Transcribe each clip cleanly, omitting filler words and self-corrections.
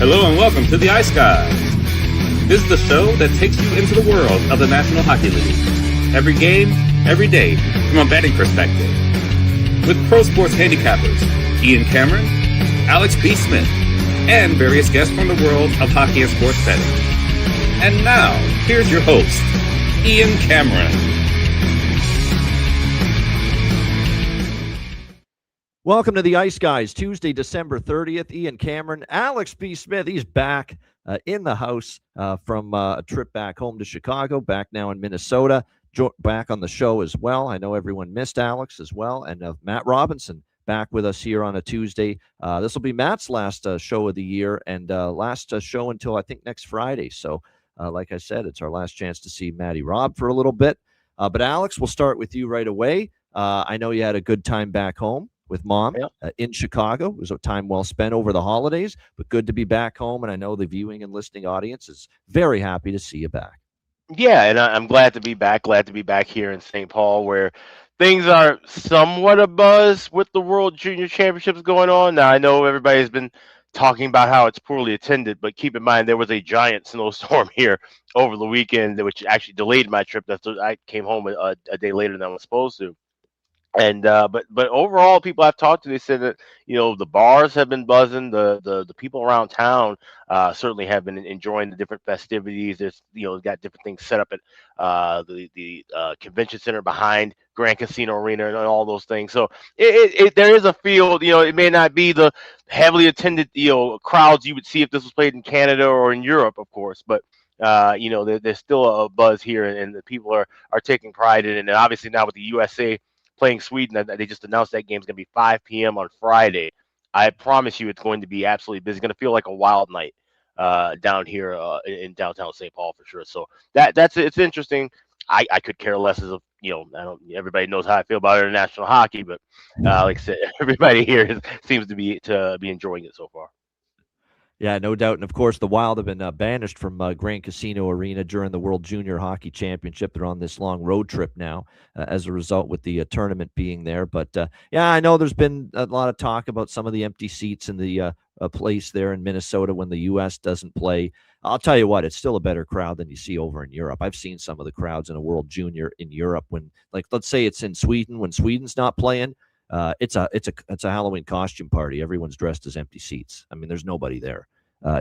Hello and welcome to the Ice Guys. This is the show that takes you into the world of the National Hockey League. Every game, every day, from a betting perspective. With pro sports handicappers Ian Cameron, Alex B. Smith, and various guests from the world of hockey and sports betting. And now, here's your host, Ian Cameron. Welcome to the Ice Guys, Tuesday, December 30th. Ian Cameron, Alex B. Smith, he's back in the house from a trip back home to Chicago, back now in Minnesota, back on the show as well. I know everyone missed Alex as well, and Matt Robinson back with us here on a Tuesday. This will be Matt's last show of the year and last show until I think next Friday. So, like I said, it's our last chance to see Matty Rob for a little bit. But Alex, we'll start with you right away. I know you had a good time back home with Mom in Chicago. It was a time well spent over the holidays, but good to be back home. And I know the viewing and listening audience is very happy to see you back. Yeah, and I'm glad to be back. Glad to be back here in St. Paul, where things are somewhat abuzz with the World Junior Championships going on. Now, I know everybody's been talking about how it's poorly attended, but keep in mind there was a giant snowstorm here over the weekend, which actually delayed my trip. I came home a day later than I was supposed to. And but overall, people I've talked to, they said that the bars have been buzzing. The people around town certainly have been enjoying the different festivities. There's got different things set up at the convention center behind Grand Casino Arena and all those things. So there is a feel. It may not be the heavily attended crowds you would see if this was played in Canada or in Europe, of course, but there's still a buzz here, and the people are taking pride in it. And obviously now with the USA playing Sweden, they just announced that game's going to be 5 p.m. on Friday. I promise you it's going to be absolutely busy. It's going to feel like a wild night down here in downtown St. Paul for sure. So it's interesting. I could care less as everybody knows how I feel about international hockey, but like I said, everybody here seems to be enjoying it so far. Yeah, no doubt. And, of course, the Wild have been banished from Grand Casino Arena during the World Junior Hockey Championship. They're on this long road trip now as a result with the tournament being there. But, yeah, I know there's been a lot of talk about some of the empty seats in the place there in Minnesota when the U.S. doesn't play. I'll tell you what, it's still a better crowd than you see over in Europe. I've seen some of the crowds in a World Junior in Europe when, like, let's say it's in Sweden. When Sweden's not playing, it's a Halloween costume party. Everyone's dressed as empty seats. I mean, there's nobody there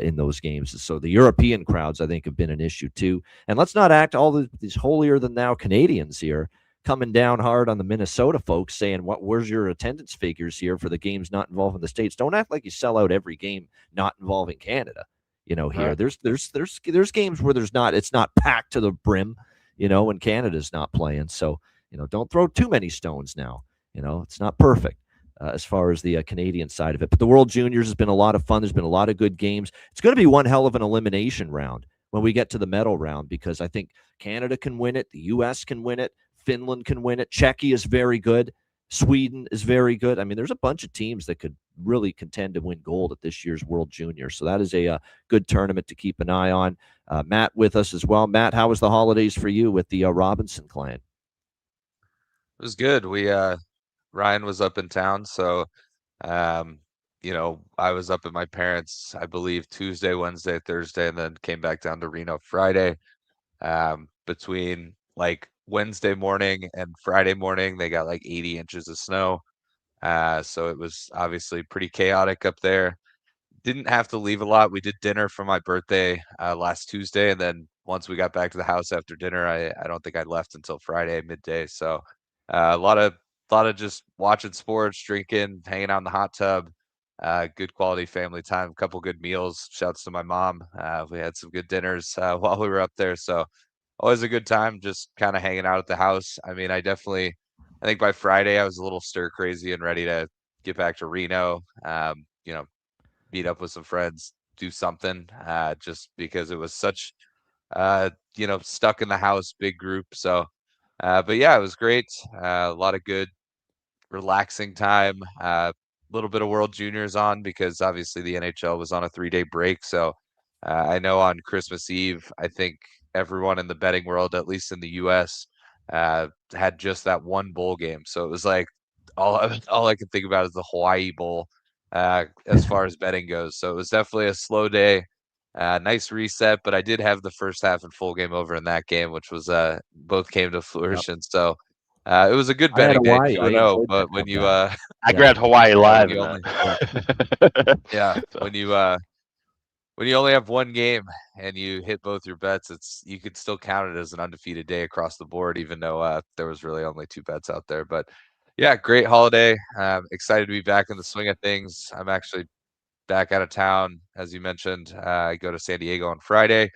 in those games. So the European crowds, I think, have been an issue too. And let's not act all these holier than thou Canadians here coming down hard on the Minnesota folks, saying, where's your attendance figures here for the games not involving the States? Don't act like you sell out every game not involving Canada. Here, right. There's games where it's not packed to the brim, when Canada's not playing. So, don't throw too many stones now. It's not perfect as far as the Canadian side of it. But the World Juniors has been a lot of fun. There's been a lot of good games. It's going to be one hell of an elimination round when we get to the medal round, because I think Canada can win it. The U.S. can win it. Finland can win it. Czechia is very good. Sweden is very good. I mean, there's a bunch of teams that could really contend to win gold at this year's World Junior. So that is a good tournament to keep an eye on. Matt with us as well. Matt, how was the holidays for you with the Robinson clan? It was good. Ryan was up in town, so I was up at my parents', I believe, Tuesday, Wednesday, Thursday, and then came back down to Reno Friday. Between like Wednesday morning and Friday morning, they got like 80 inches of snow. So it was obviously pretty chaotic up there. Didn't have to leave a lot. We did dinner for my birthday last Tuesday, and then once we got back to the house after dinner, I don't think I left until Friday midday. So a lot of just watching sports, drinking, hanging out in the hot tub, good quality family time, a couple good meals. Shouts to my mom. We had some good dinners while we were up there. So always a good time, just kind of hanging out at the house. I mean, I think by Friday I was a little stir crazy and ready to get back to Reno, meet up with some friends, do something, just because it was such, stuck in the house, big group. So, but yeah, it was great. A lot of good, relaxing time. A little bit of World Juniors on because obviously the NHL was on a 3-day break. So I know on Christmas Eve, I think everyone in the betting world, at least in the U.S., had just that one bowl game. So it was like all I could think about is the Hawaii Bowl as far as betting goes. So it was definitely a slow day. Nice reset, but I did have the first half and full game over in that game, which was both came to fruition. So it was a good I had betting day, Hawaii. I 2-0. enjoyed But that when you comeback. I grabbed Hawaii live when in you only that. yeah, So, when you only have one game and you hit both your bets, you could still count it as an undefeated day across the board, even though there was really only 2 bets out there. But yeah, great holiday. Excited to be back in the swing of things. I'm actually back out of town, as you mentioned. I go to San Diego on Friday.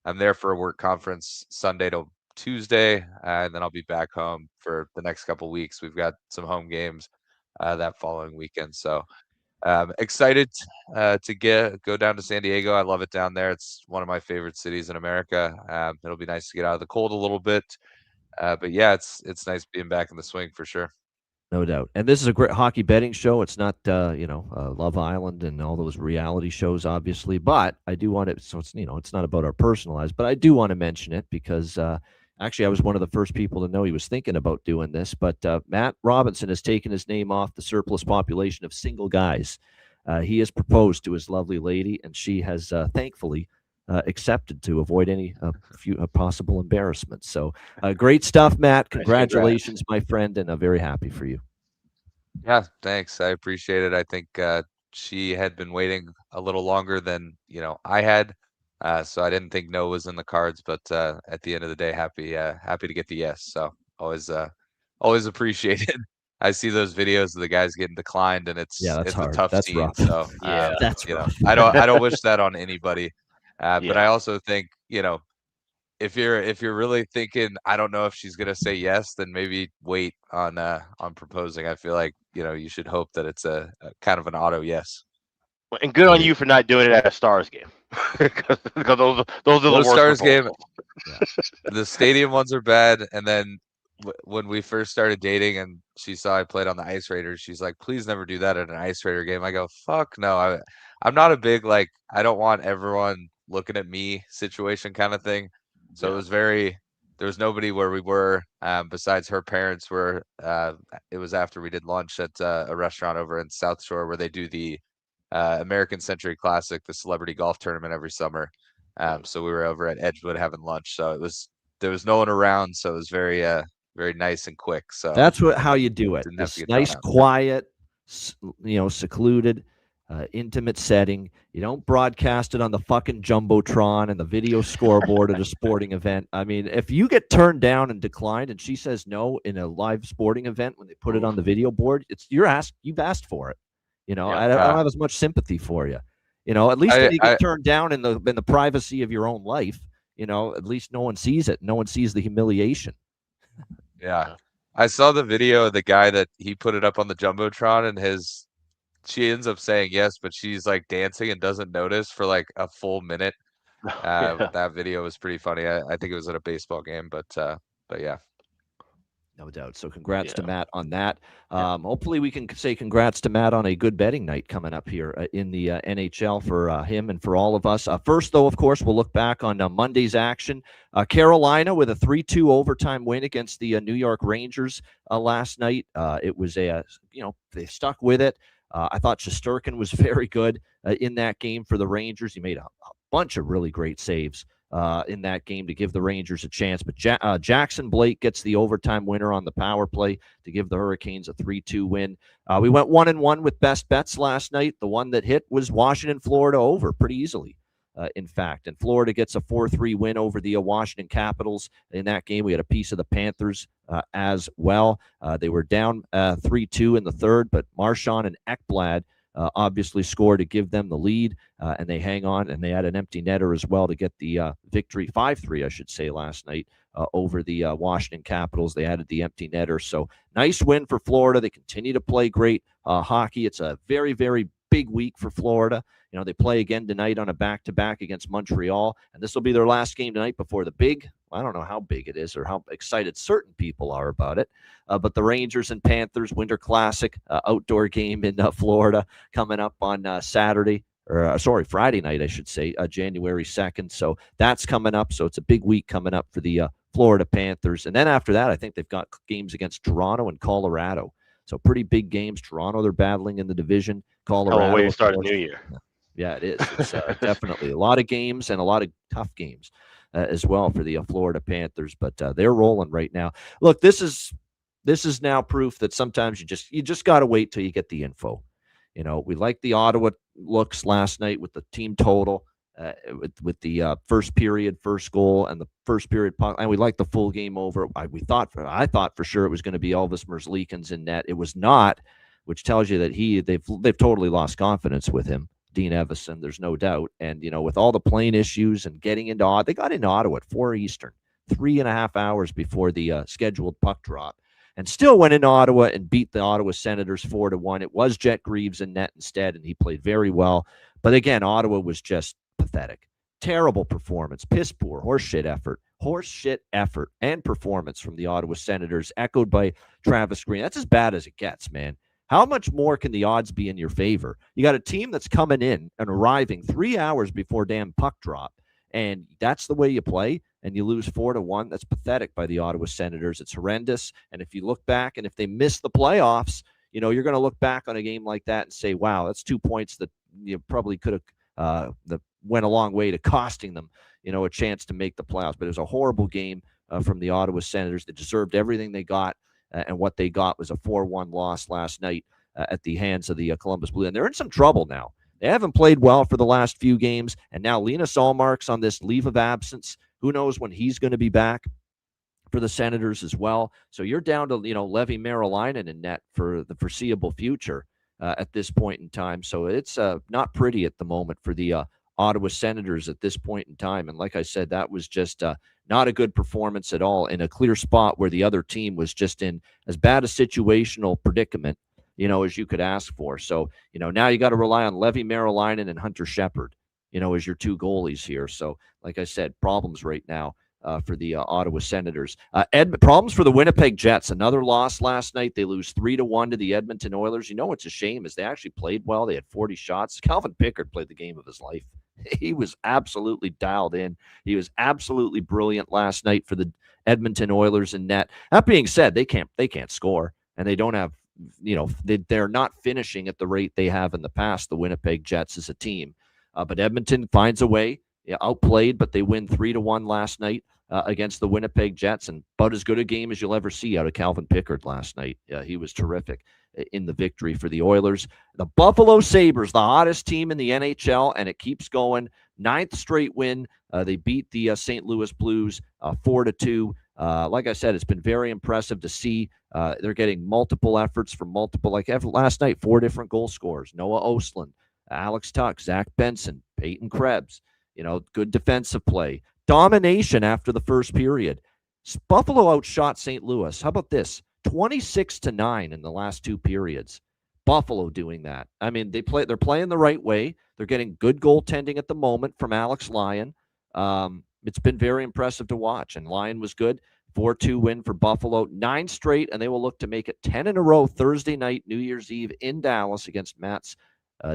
I'm there for a work conference Sunday to Tuesday, and then I'll be back home for the next couple weeks. We've got some home games that following weekend, so excited to go down to San Diego. I love it down there. It's one of my favorite cities in America. It'll be nice to get out of the cold a little bit, but yeah, it's nice being back in the swing for sure. No doubt. And this is a great hockey betting show. It's not, Love Island and all those reality shows, obviously. But I do want to, so it's, it's not about our personal lives, but I do want to mention it because actually I was one of the first people to know he was thinking about doing this. But Matt Robinson has taken his name off the surplus population of single guys. He has proposed to his lovely lady, and she has thankfully accepted to avoid any possible embarrassment. So great stuff, Matt. Congratulations, my friend, and I'm very happy for you. Yeah, thanks. I appreciate it. I think she had been waiting a little longer than I had, so I didn't think no was in the cards. But at the end of the day, happy to get the yes. So always appreciated. I see those videos of the guys getting declined, and it's that's a hard. tough That's scene. rough. So Yeah. That's rough. I don't wish that on anybody. But Yeah. I also think if you're really thinking, I don't know if she's gonna say yes, then maybe wait on proposing. I feel like you should hope that it's a kind of an auto yes. And good on you for not doing it at a Stars game, because those are the worst Stars game. proposals. The stadium ones are bad, and then when we first started dating and she saw I played on the Ice Raiders, she's like, please never do that at an Ice Raider game. I go, fuck no. I'm not a big, like, I don't want everyone looking at me situation kind of thing. So there was nobody where we were besides her parents were. It was after we did lunch at a restaurant over in South Shore where they do the American Century Classic, the celebrity golf tournament every summer. So we were over at Edgewood having lunch. So there was no one around. So it was very nice and quick. So that's how you do it. Didn't have to This get drawn nice, out. quiet, secluded, intimate setting. You don't broadcast it on the fucking Jumbotron and the video scoreboard at a sporting event. I mean, if you get turned down and declined and she says no in a live sporting event when they put it on the video board, you've asked for it. I don't have as much sympathy for you. At least when you get turned down in the privacy of your own life, at least no one sees it. No one sees the humiliation. Yeah. I saw the video of the guy that he put it up on the Jumbotron, and she ends up saying yes, but she's like dancing and doesn't notice for like a full minute. That video was pretty funny. I think it was at a baseball game, but yeah. No doubt. So congrats to Matt on that. Hopefully we can say congrats to Matt on a good betting night coming up here in the NHL for him and for all of us. First, though, of course, we'll look back on Monday's action. Carolina with a 3-2 overtime win against the New York Rangers last night. It was they stuck with it. I thought Shesterkin was very good in that game for the Rangers. He made a bunch of really great saves in that game to give the Rangers a chance. But Jackson Blake gets the overtime winner on the power play to give the Hurricanes a 3-2 win. We went 1-1 with best bets last night. The one that hit was Washington, Florida over pretty easily, in fact. And Florida gets a 4-3 win over the Washington Capitals. In that game, we had a piece of the Panthers as well. They were down 3-2 in the third, but Marchand and Ekblad obviously scored to give them the lead, and they hang on, and they had an empty netter as well to get the victory, 5-3, I should say, last night over the Washington Capitals. They added the empty netter. So nice win for Florida. They continue to play great hockey. It's a very, very big week for Florida. They play again tonight on a back-to-back against Montreal, and this will be their last game tonight before the big, I don't know how big it is or how excited certain people are about it, but the Rangers and Panthers Winter Classic outdoor game in Florida coming up on Friday night, I should say, January 2nd. So that's coming up. So it's a big week coming up for the Florida Panthers. And then after that, I think they've got games against Toronto and Colorado. So pretty big games. Toronto, they're battling in the division. Colorado. way to of start a course. new year. Yeah, it is. It's definitely a lot of games and a lot of tough games as well for the Florida Panthers, but they're rolling right now. Look, this is now proof that sometimes you just got to wait till you get the info. We like the Ottawa looks last night with the team total, with the first period, first goal, and the first period puck, and we like the full game over. I thought for sure it was going to be Elvis Merzlikins in net. It was not, which tells you that they've totally lost confidence with him. Dean Evison, there's no doubt. And, with all the plane issues and getting into Ottawa, they got into Ottawa at 4 Eastern, 3.5 hours before the scheduled puck drop, and still went into Ottawa and beat the Ottawa Senators 4-1. It was Jet Greaves in net instead, and he played very well. But again, Ottawa was just pathetic. Terrible performance, piss poor, horseshit effort and performance from the Ottawa Senators, echoed by Travis Green. That's as bad as it gets, man. How much more can the odds be in your favor? You got a team that's coming in and arriving 3 hours before damn puck drop, and that's the way you play, and you lose 4-1. That's pathetic by the Ottawa Senators. It's horrendous. And if you look back, and if they miss the playoffs, you're going to look back on a game like that and say, wow, that's 2 points that you probably could have that went a long way to costing them, a chance to make the playoffs. But it was a horrible game from the Ottawa Senators. They deserved everything they got. And what they got was a 4-1 loss last night at the hands of the Columbus Blue. And they're in some trouble now. They haven't played well for the last few games. And now Linus Ullmark's on this leave of absence. Who knows when he's going to be back for the Senators as well. So you're down to, Levi Merilainen in net for the foreseeable future at this point in time. So it's not pretty at the moment for the Ottawa Senators at this point in time. And like I said, that was just not a good performance at all in a clear spot where the other team was just in as bad a situational predicament, as you could ask for. So, now you got to rely on Levi Merilainen and Hunter Shepard, as your two goalies here. So, like I said, problems right now for the Ottawa Senators. Problems for the Winnipeg Jets. Another loss last night. They lose 3-1 to the Edmonton Oilers. It's a shame is they actually played well. They had 40 shots. Calvin Pickard played the game of his life. He was absolutely dialed in. He was absolutely brilliant last night for the Edmonton Oilers in net. That being said, they can't score, and they don't have, they're not finishing at the rate they have in the past, the Winnipeg Jets as a team. But Edmonton finds a way. Outplayed, but they win 3-1 last night against the Winnipeg Jets, and about as good a game as you'll ever see out of Calvin Pickard last night. He was terrific in the victory for the Oilers. The Buffalo Sabres, the hottest team in the NHL, and it keeps going. 9th straight win. They beat the St. Louis Blues 4-2. Like I said, it's been very impressive to see. They're getting multiple efforts from last night, 4 different goal scorers. Noah Ostlund, Alex Tuck, Zach Benson, Peyton Krebs. Good defensive play. Domination after the first period. Buffalo outshot St. Louis. How about this? 26-9 in the last 2 periods. Buffalo doing that. I mean, they're playing the right way. They're getting good goaltending at the moment from Alex Lyon. It's been very impressive to watch, and Lyon was good. 4-2 win for Buffalo. 9 straight, and they will look to make it 10 in a row Thursday night, New Year's Eve in Dallas against Matt's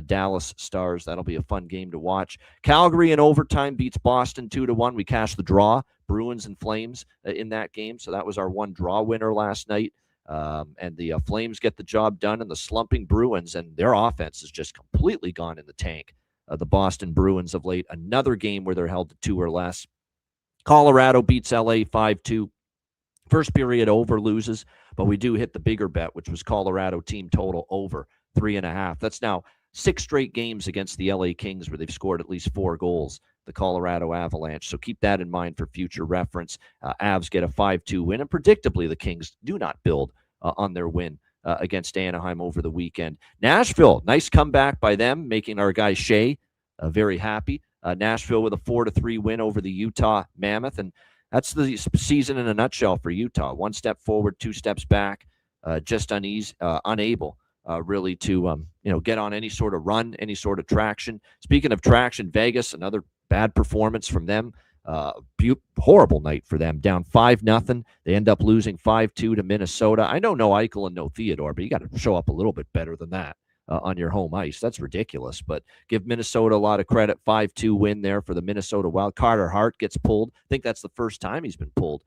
Dallas Stars. That'll be a fun game to watch. Calgary in overtime beats Boston 2-1. We cashed the draw, Bruins and Flames in that game. So that was our one draw winner last night. And the Flames get the job done, and the slumping Bruins, and their offense has just completely gone in the tank. The Boston Bruins of late, another game where they're held to 2 or less. Colorado beats LA 5-2. First period over, loses, but we do hit the bigger bet, which was Colorado team total over 3.5. That's now 6 straight games against the LA Kings where they've scored at least 4 goals, the Colorado Avalanche. So keep that in mind for future reference. Avs get a 5-2 win, and predictably the Kings do not build on their win against Anaheim over the weekend. Nashville, nice comeback by them, making our guy Shea very happy. Nashville with a 4-3 win over the Utah Mammoth, and that's the season in a nutshell for Utah. 1 step forward, 2 steps back, just unable really to get on any sort of run, any sort of traction. Speaking of traction, Vegas, another bad performance from them. Horrible night for them, down 5-0. They end up losing 5-2 to Minnesota. I know no Eichel and no Theodore, but you got to show up a little bit better than that on your home ice. That's ridiculous, but give Minnesota a lot of credit. 5-2 win there for the Minnesota Wild. Carter Hart gets pulled. I think that's the first time he's been pulled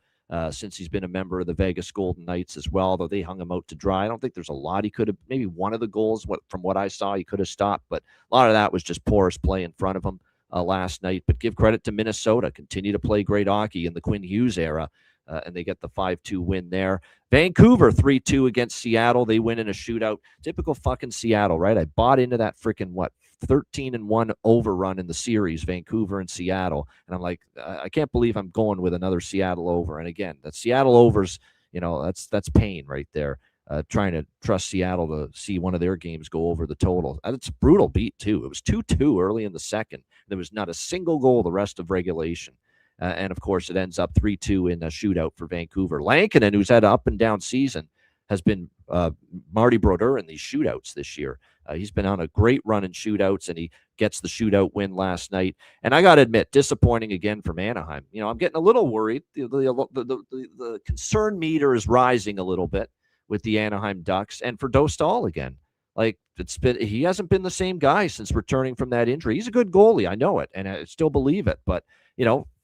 since he's been a member of the Vegas Golden Knights as well, though they hung him out to dry. I don't think there's a lot he could have, maybe one of the goals, from what I saw, he could have stopped, but a lot of that was just porous play in front of him last night. But give credit to Minnesota, continue to play great hockey in the Quinn Hughes era, and they get the 5-2 win there. Vancouver 3-2 against Seattle. They win in a shootout. Typical fucking Seattle, right? I bought into that freaking 13-1 overrun in the series, Vancouver and Seattle. And I'm like, I can't believe I'm going with another Seattle over. And again, that Seattle overs, that's pain right there. Trying to trust Seattle to see one of their games go over the total. It's a brutal beat, too. It was 2-2 early in the second. There was not a single goal the rest of regulation. And, of course, it ends up 3-2 in a shootout for Vancouver. Lankinen, who's had an up-and-down season, has been Marty Brodeur in these shootouts this year. He's been on a great run in shootouts, and he gets the shootout win last night. And I got to admit, disappointing again from Anaheim. I'm getting a little worried. The concern meter is rising a little bit with the Anaheim Ducks, and for Dostal again. Like, he hasn't been the same guy since returning from that injury. He's a good goalie, I know it, and I still believe it. But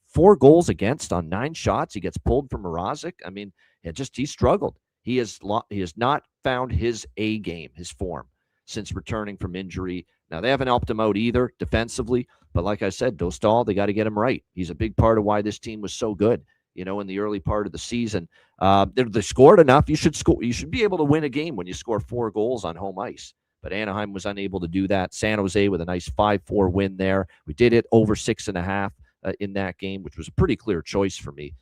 4 goals against on 9 shots. He gets pulled from Mrazek. I mean, he struggled. He has not found his A game, his form, since returning from injury. Now, they haven't helped him out either defensively, but like I said, Dostal, they got to get him right. He's a big part of why this team was so good, in the early part of the season. They scored enough. You should be able to win a game when you score 4 goals on home ice. But Anaheim was unable to do that. San Jose with a nice 5-4 win there. We did it over 6.5 in that game, which was a pretty clear choice for me.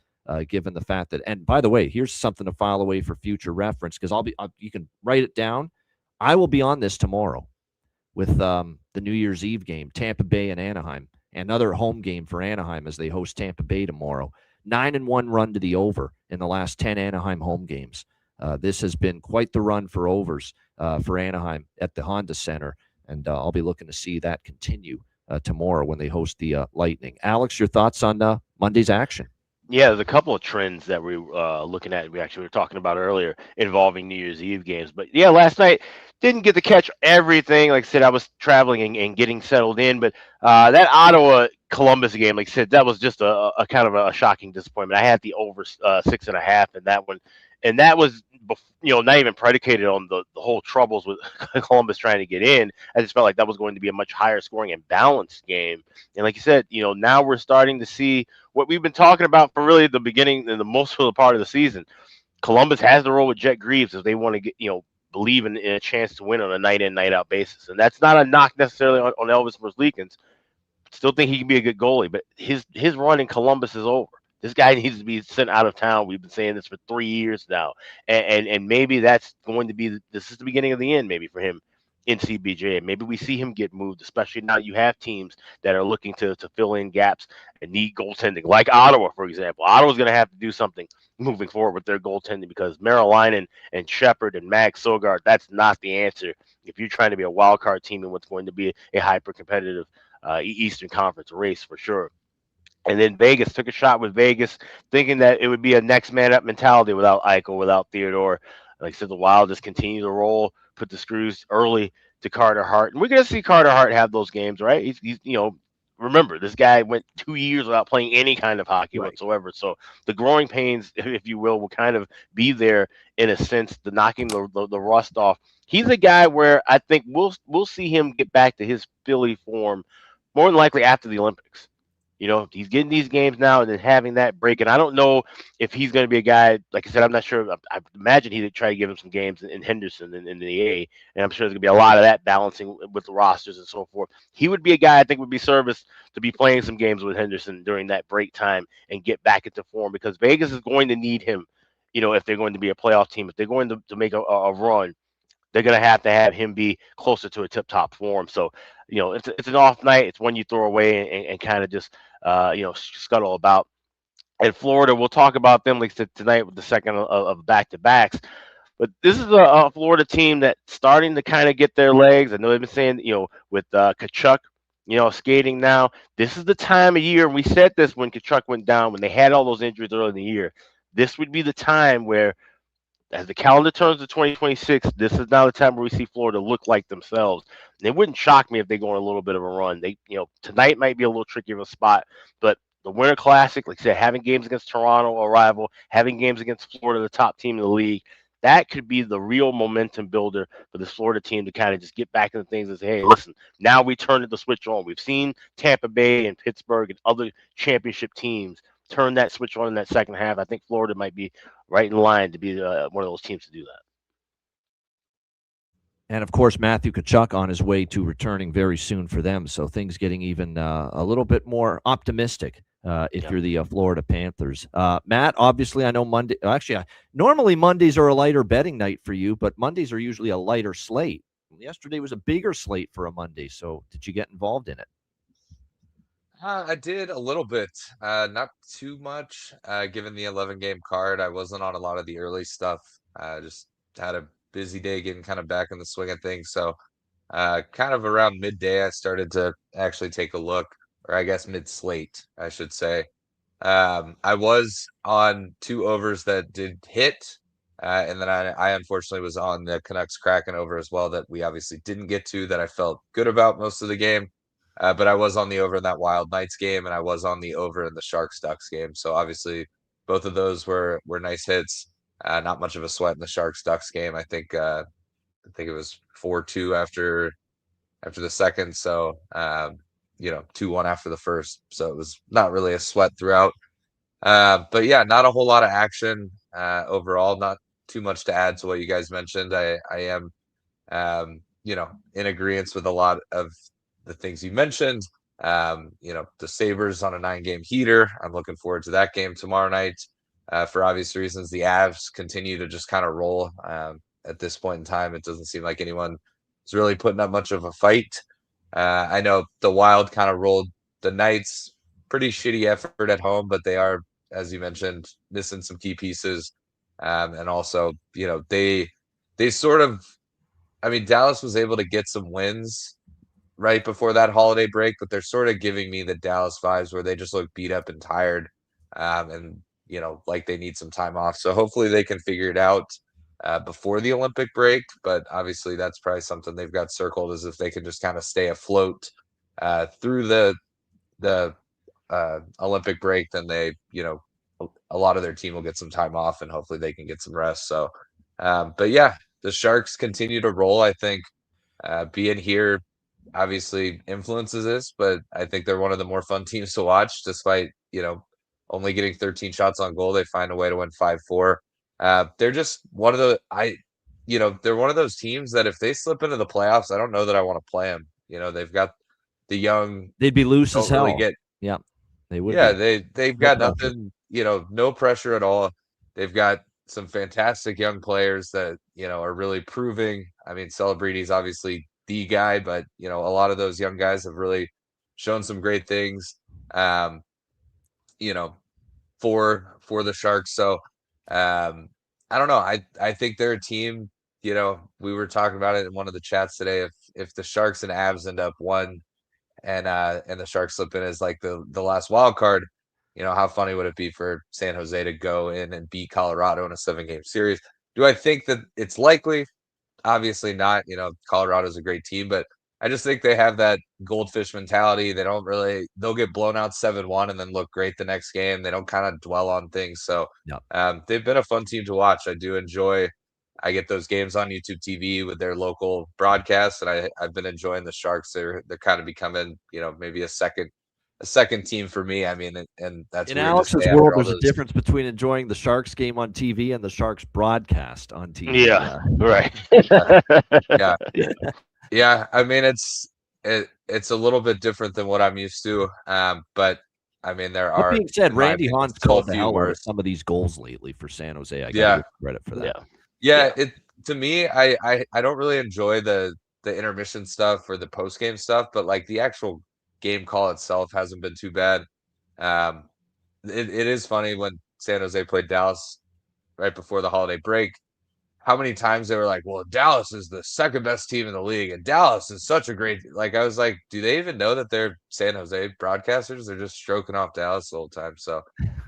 Given the fact that, and by the way, here's something to file away for future reference, because you can write it down. I will be on this tomorrow with the New Year's Eve game, Tampa Bay and Anaheim, another home game for Anaheim as they host Tampa Bay tomorrow. 9-1 run to the over in the last 10 Anaheim home games. This has been quite the run for overs for Anaheim at the Honda Center, and I'll be looking to see that continue tomorrow when they host the Lightning. Alex, your thoughts on Monday's action? Yeah, there's a couple of trends that we were looking at. We actually were talking about earlier involving New Year's Eve games. But yeah, last night didn't get to catch everything. Like I said, I was traveling and getting settled in. But that Ottawa Columbus game, like I said, that was just a kind of a shocking disappointment. I had the over 6.5 in that one, and that was not even predicated on the whole troubles with Columbus trying to get in. I just felt like that was going to be a much higher scoring and balanced game. And like you said, now we're starting to see what we've been talking about for really the beginning and the most of the part of the season. Columbus has to roll with Jet Greaves if they want to get, believe in a chance to win on a night in, night out basis. And that's not a knock necessarily on Elvis Merzlikins. Still think he can be a good goalie, but his run in Columbus is over. This guy needs to be sent out of town. We've been saying this for 3 years now. And maybe that's going to be this is the beginning of the end maybe for him in CBJ. Maybe we see him get moved, especially now you have teams that are looking to fill in gaps and need goaltending, like Ottawa, for example. Ottawa's going to have to do something moving forward with their goaltending, because Merrillainen and Shepard and Max Sogard, that's not the answer if you're trying to be a wild card team in what's going to be a hyper-competitive Eastern Conference race for sure. And then Vegas took a shot with Vegas, thinking that it would be a next man up mentality without Eichel, without Theodore. Like I said, the Wild just continue to roll, put the screws early to Carter Hart. And we're going to see Carter Hart have those games, right? He's remember, this guy went 2 years without playing any kind of hockey whatsoever. So the growing pains, if you will kind of be there in a sense, the knocking the rust off. He's a guy where I think we'll see him get back to his Philly form more than likely after the Olympics. He's getting these games now and then having that break. And I don't know if he's going to be a guy, like I said, I'm not sure. I imagine he'd try to give him some games in Henderson and in the A. And I'm sure there's going to be a lot of that balancing with the rosters and so forth. He would be a guy I think would be serviced to be playing some games with Henderson during that break time and get back into form, because Vegas is going to need him, if they're going to be a playoff team, if they're going to make a run. They're going to have him be closer to a tip-top form. So, it's an off night. It's one you throw away and kind of just, scuttle about. And Florida, we'll talk about them like tonight with the second of back-to-backs. But this is a Florida team that's starting to kind of get their legs. I know they've been saying, with Tkachuk, skating now. This is the time of year. We said this when Tkachuk went down, when they had all those injuries early in the year. This would be the time where, as the calendar turns to 2026, this is now the time where we see Florida look like themselves. And it wouldn't shock me if they go on a little bit of a run. They, tonight might be a little tricky of a spot, but the Winter Classic, like I said, having games against Toronto, a rival, having games against Florida, the top team in the league, that could be the real momentum builder for this Florida team to kind of just get back into things and say, hey, listen, now we turned the switch on. We've seen Tampa Bay and Pittsburgh and other championship teams turn that switch on in that second half. I think Florida might be right in line to be one of those teams to do that. And of course, Matthew Tkachuk on his way to returning very soon for them. So things getting even a little bit more optimistic if you're the Florida Panthers. Matt, obviously, I know Monday. Actually, normally Mondays are a lighter betting night for you, but Mondays are usually a lighter slate. Yesterday was a bigger slate for a Monday. So did you get involved in it? I did a little bit, not too much, given the 11-game card. I wasn't on a lot of the early stuff. Just had a busy day getting kind of back in the swing of things. So kind of around midday, I started to actually take a look, or I guess mid-slate, I should say. I was on 2 overs that did hit, and then I unfortunately was on the Canucks Kraken over as well that we obviously didn't get to, that I felt good about most of the game. But I was on the over in that Wild Knights game, and I was on the over in the Sharks Ducks game. So obviously, both of those were nice hits. Not much of a sweat in the Sharks Ducks game. I think it was 4-2 after the second. So 2-1 after the first. So it was not really a sweat throughout. But yeah, not a whole lot of action overall. Not too much to add to what you guys mentioned. I am in agreement with a lot of the things you mentioned. The Sabres on a 9-game heater. I'm looking forward to that game tomorrow night. For obvious reasons, the Avs continue to just kind of roll. At this point in time, it doesn't seem like anyone is really putting up much of a fight. I know the Wild kind of rolled the Knights. Pretty shitty effort at home, but they are, as you mentioned, missing some key pieces. And also, they sort of, Dallas was able to get some wins right before that holiday break, but they're sort of giving me the Dallas vibes where they just look beat up and tired, and like they need some time off. So hopefully they can figure it out before the Olympic break. But obviously that's probably something they've got circled, as if they can just kind of stay afloat through the Olympic break, then they, a lot of their team will get some time off, and hopefully they can get some rest. So, but yeah, the Sharks continue to roll. I think being here obviously influences this, but I think they're one of the more fun teams to watch, despite, only getting 13 shots on goal. They find a way to win 5-4. They're just one of they're one of those teams that if they slip into the playoffs, I don't know that I want to play them. They've got the young. They'd be loose as hell. Yeah, they would. Yeah, they've got nothing. No pressure at all. They've got some fantastic young players that are really proving. Celebrity's obviously the guy, but a lot of those young guys have really shown some great things. For the Sharks. So I don't know. I think they're a team. We were talking about it in one of the chats today. If the Sharks and Avs end up 1 and the Sharks slip in as like the last wild card, how funny would it be for San Jose to go in and beat Colorado in a 7-game series? Do I think that it's likely? Obviously not. Colorado's a great team, but I just think they have that goldfish mentality. They'll get blown out 7-1 and then look great the next game. They don't kind of dwell on things. So they've been a fun team to watch. I do enjoy. I get those games on YouTube TV with their local broadcasts, and I've been enjoying the Sharks. They're kind of becoming, maybe a second team for me. And that's in Alex's world. There's a difference between enjoying the Sharks game on TV and the Sharks broadcast on TV. Yeah, right. Yeah. It's a little bit different than what I'm used to. But there are. That being said, Randy Hahn's called the hell out of some of these goals lately for San Jose. I got credit for that. Yeah. To me, I don't really enjoy the intermission stuff or the post game stuff, but like the actual game call itself hasn't been too bad. It is funny when San Jose played Dallas right before the holiday break, how many times they were like, well, Dallas is the second best team in the league, and Dallas is such a great, like, I was like, do they even know that they're San Jose broadcasters? They're just stroking off Dallas the whole time. So,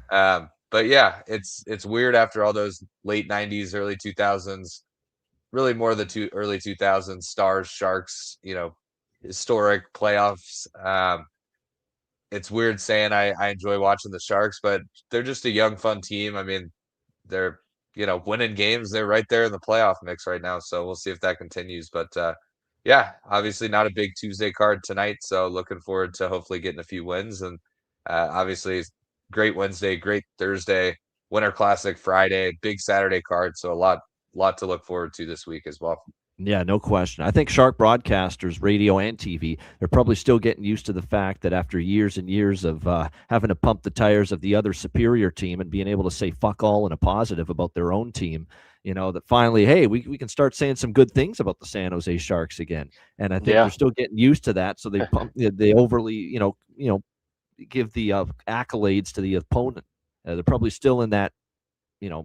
but yeah, it's weird after all those late 90s, early 2000s, really more the early 2000s Stars, Sharks, historic playoffs. it's weird saying I enjoy watching the Sharks, but they're just a young, fun team. I mean, they're winning games. They're right there in the playoff mix right now. So we'll see if that continues. But yeah, obviously not a big Tuesday card tonight. So looking forward to hopefully getting a few wins. And obviously, great Wednesday, great Thursday, Winter Classic Friday, big Saturday card. So a lot to look forward to this week as well. Yeah, no question. I think Shark broadcasters, radio and TV, they're probably still getting used to the fact that after years and years of having to pump the tires of the other superior team and being able to say fuck all in a positive about their own team, that finally, hey, we can start saying some good things about the San Jose Sharks again. And I think they're still getting used to that. So they overly, give the accolades to the opponent. They're probably still in that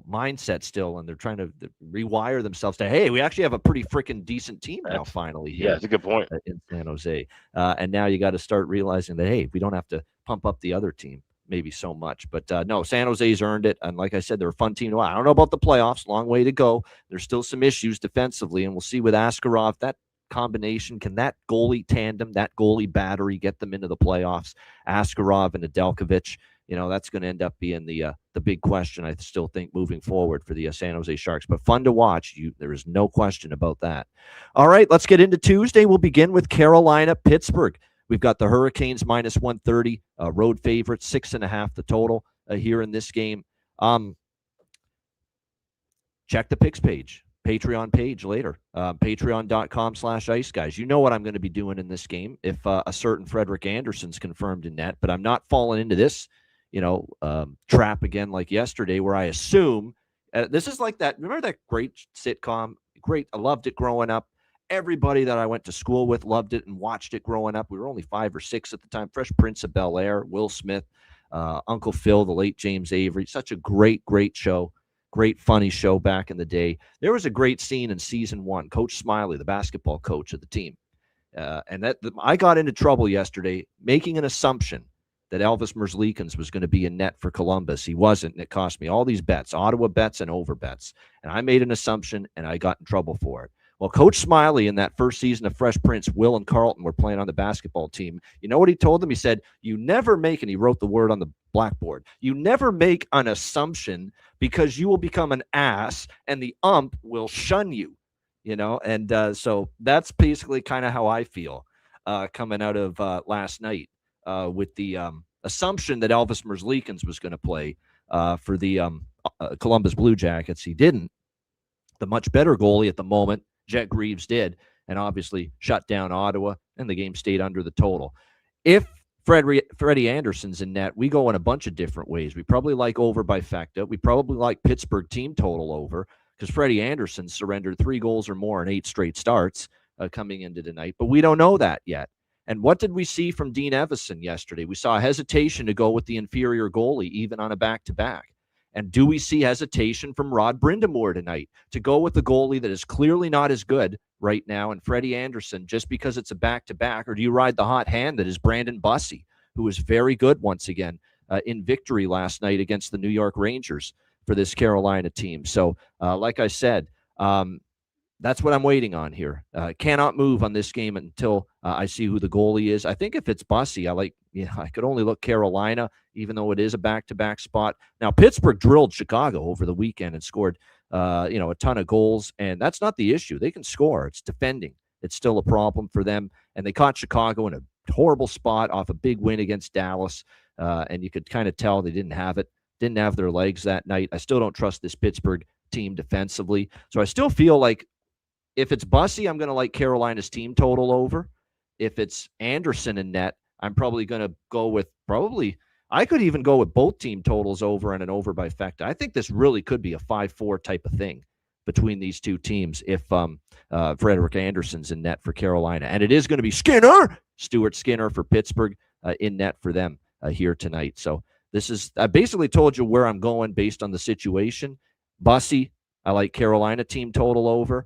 mindset still, and they're trying to rewire themselves to, hey, we actually have a pretty freaking decent team now finally here. Yeah, that's a good point. In San Jose. And now you got to start realizing that, hey, we don't have to pump up the other team maybe so much. But no, San Jose's earned it. And like I said, they're a fun team. I don't know about the playoffs. Long way to go. There's still some issues defensively, and we'll see with Askarov, that combination, can that goalie tandem, that goalie battery get them into the playoffs? Askarov and Nedeljkovic, that's going to end up being the big question, I still think, moving forward for the San Jose Sharks. But fun to watch. There is no question about that. All right, let's get into Tuesday. We'll begin with Carolina, Pittsburgh. We've got the Hurricanes minus 130, road favorite, 6.5 the total here in this game. Check the picks page. Patreon page later, patreon.com/ice guys. You know what I'm going to be doing in this game if a certain Frederik Andersen's confirmed in net, but I'm not falling into this, trap again like yesterday where I assume this is like that. Remember that great sitcom? Great. I loved it growing up. Everybody that I went to school with loved it and watched it growing up. We were only 5 or 6 at the time. Fresh Prince of Bel-Air, Will Smith, Uncle Phil, the late James Avery. Such a great show. Great, funny show back in the day. There was a great scene in season 1. Coach Smiley, the basketball coach of the team. I got into trouble yesterday making an assumption that Elvis Merzlikins was going to be in net for Columbus. He wasn't, and it cost me all these bets, Ottawa bets and over bets. And I made an assumption, and I got in trouble for it. Well, Coach Smiley in that first season of Fresh Prince, Will and Carlton were playing on the basketball team. You know what he told them? He said, you never make, and he wrote the word on the blackboard, you never make an assumption because you will become an ass and the ump will shun you, And so that's basically kind of how I feel coming out of last night with the assumption that Elvis Merzlikins was going to play for the Columbus Blue Jackets. He didn't. The much better goalie at the moment, Jet Greaves, did, and obviously shut down Ottawa, and the game stayed under the total. If Freddie Andersen's in net, we go in a bunch of different ways. We probably like over by Fecta. We probably like Pittsburgh team total over because Freddie Andersen surrendered 3 goals or more in 8 straight starts coming into tonight, but we don't know that yet. And what did we see from Dean Evason yesterday? We saw a hesitation to go with the inferior goalie, even on a back-to-back. And do we see hesitation from Rod Brind'Amour tonight to go with the goalie that is clearly not as good right now and Freddie Andersen just because it's a back-to-back? Or do you ride the hot hand that is Brandon Bussey, who was very good once again in victory last night against the New York Rangers for this Carolina team? So like I said, that's what I'm waiting on here. Cannot move on this game until I see who the goalie is. I think if it's Bussey, I could only look Carolina, even though it is a back-to-back spot. Now, Pittsburgh drilled Chicago over the weekend and scored, a ton of goals, and that's not the issue. They can score. It's defending. It's still a problem for them, and they caught Chicago in a horrible spot off a big win against Dallas, and you could kind of tell they didn't have it, didn't have their legs that night. I still don't trust this Pittsburgh team defensively, so I still feel like if it's Bussey, I'm going to like Carolina's team total over. If it's Andersen in net, I'm probably going to go with I could even go with both team totals over and an over by Fecta. I think this really could be a 5-4 type of thing between these two teams if Frederik Andersen's in net for Carolina. And it is going to be Stuart Skinner for Pittsburgh in net for them here tonight. So I basically told you where I'm going based on the situation. Bussey, I like Carolina team total over.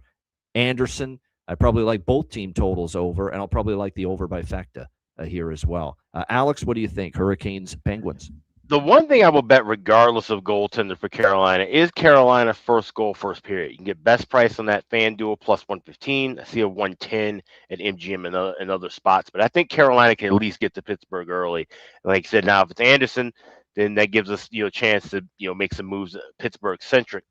Andersen, I probably like both team totals over, and I'll probably like the over by Fecta here as well. Alex, what do you think? Hurricanes, Penguins? The one thing I will bet, regardless of goaltender for Carolina, is Carolina first goal, first period. You can get best price on that FanDuel plus 115. I see a 110 at MGM and other spots, but I think Carolina can at least get to Pittsburgh early. Like I said, now if it's Anderson, then that gives us a chance to make some moves Pittsburgh centric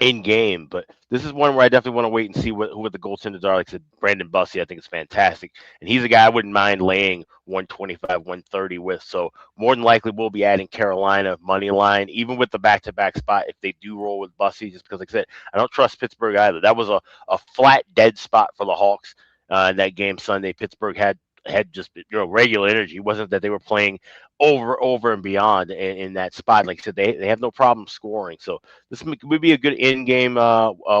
in game. But this is one where I definitely want to wait and see who the goaltenders are. Like I said, Brandon Bussey, I think is fantastic, and he's a guy I wouldn't mind laying 125, 130 with. So more than likely, we'll be adding Carolina money line, even with the back-to-back spot if they do roll with Bussey. Just because, like I said, I don't trust Pittsburgh either. That was a flat dead spot for the Hawks in that game Sunday. Pittsburgh had just regular energy. It wasn't that they were playing over and beyond in that spot. Like I said, they have no problem scoring. So this would be a good in-game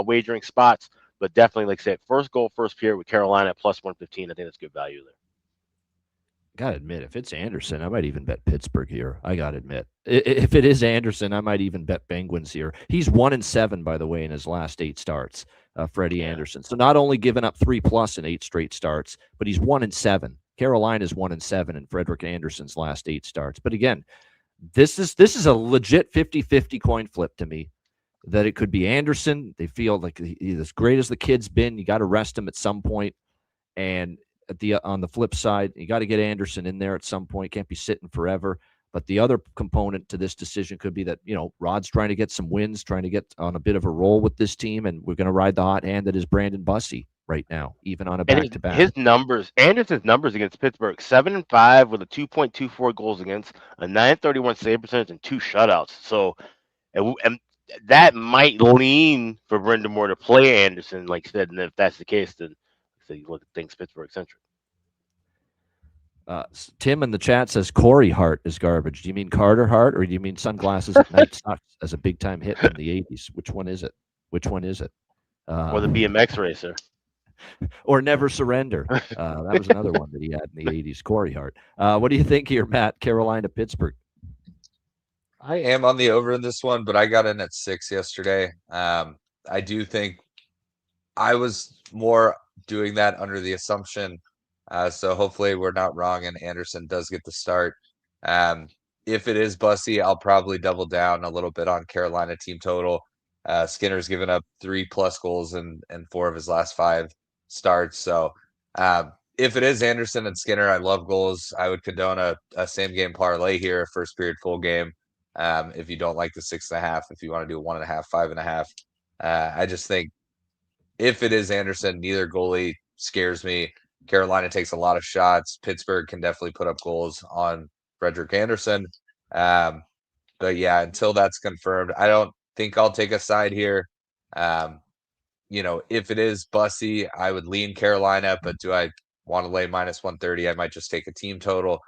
wagering spots. But definitely, like I said, first goal, first period with Carolina at plus 115. I think that's good value there. Gotta admit, if it's Anderson, I might even bet Pittsburgh here. I gotta admit, if it is Anderson, I might even bet Penguins here. He's 1-7, by the way, in his last 8 starts. Freddie Anderson. So not only giving up 3+ in 8 straight starts, but he's 1-7. Carolina's 1-7 in Frederik Anderson's last 8 starts. But again, this is a legit 50-50 coin flip to me. That it could be Anderson. They feel like he's as great as the kid's been. You got to rest him at some point. And on the flip side, you got to get Anderson in there at some point. Can't be sitting forever. But the other component to this decision could be that, Rod's trying to get some wins, trying to get on a bit of a roll with this team, and we're going to ride the hot hand that is Brandon Bussey right now, even on a back-to-back. His numbers, Anderson's numbers against Pittsburgh, 7-5 with a 2.24 goals against, a 931 save percentage, and 2 shutouts. So, and that might lean for Brendan Moore to play Anderson, like I said, and if that's the case, then you look at things Pittsburgh-centric. Tim in the chat says Corey Hart is garbage. Do you mean Carter Hart, or do you mean Sunglasses at Night Sucks as a big-time hit in the 80s? Which one is it? Or the BMX racer. Or Never Surrender. That was another one that he had in the 80s, Corey Hart. What do you think here, Matt? Carolina, Pittsburgh. I am on the over in this one, but I got in at 6 yesterday. I do think I was more doing that under the assumption. So hopefully we're not wrong and Anderson does get the start. If it is Bussey, I'll probably double down a little bit on Carolina team total. Skinner's given up 3+ goals in 4 of his last 5 starts. So if it is Anderson and Skinner, I love goals. I would condone a same game parlay here, first period full game. If you don't like the 6.5, if you want to do 1.5, 5.5. I just think if it is Anderson, neither goalie scares me. Carolina takes a lot of shots. Pittsburgh can definitely put up goals on Frederik Anderson. But yeah, until that's confirmed, I don't think I'll take a side here. If it is Bussey, I would lean Carolina, but do I want to lay minus 130? I might just take a team total.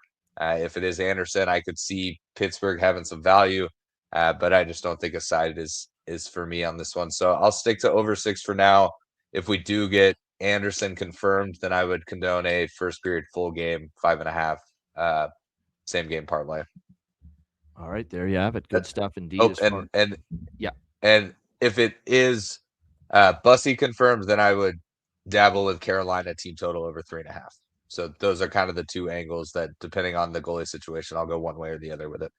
If it is Anderson, I could see Pittsburgh having some value, but I just don't think a side is for me on this one. So I'll stick to over 6 for now. If we do get Anderson confirmed, then I would condone a first period full game 5.5 same game parlay. All right, there you have it. Good stuff indeed. And if it is Bussey confirmed, then I would dabble with Carolina team total over 3.5. So those are kind of the 2 angles that, depending on the goalie situation, I'll go one way or the other with it.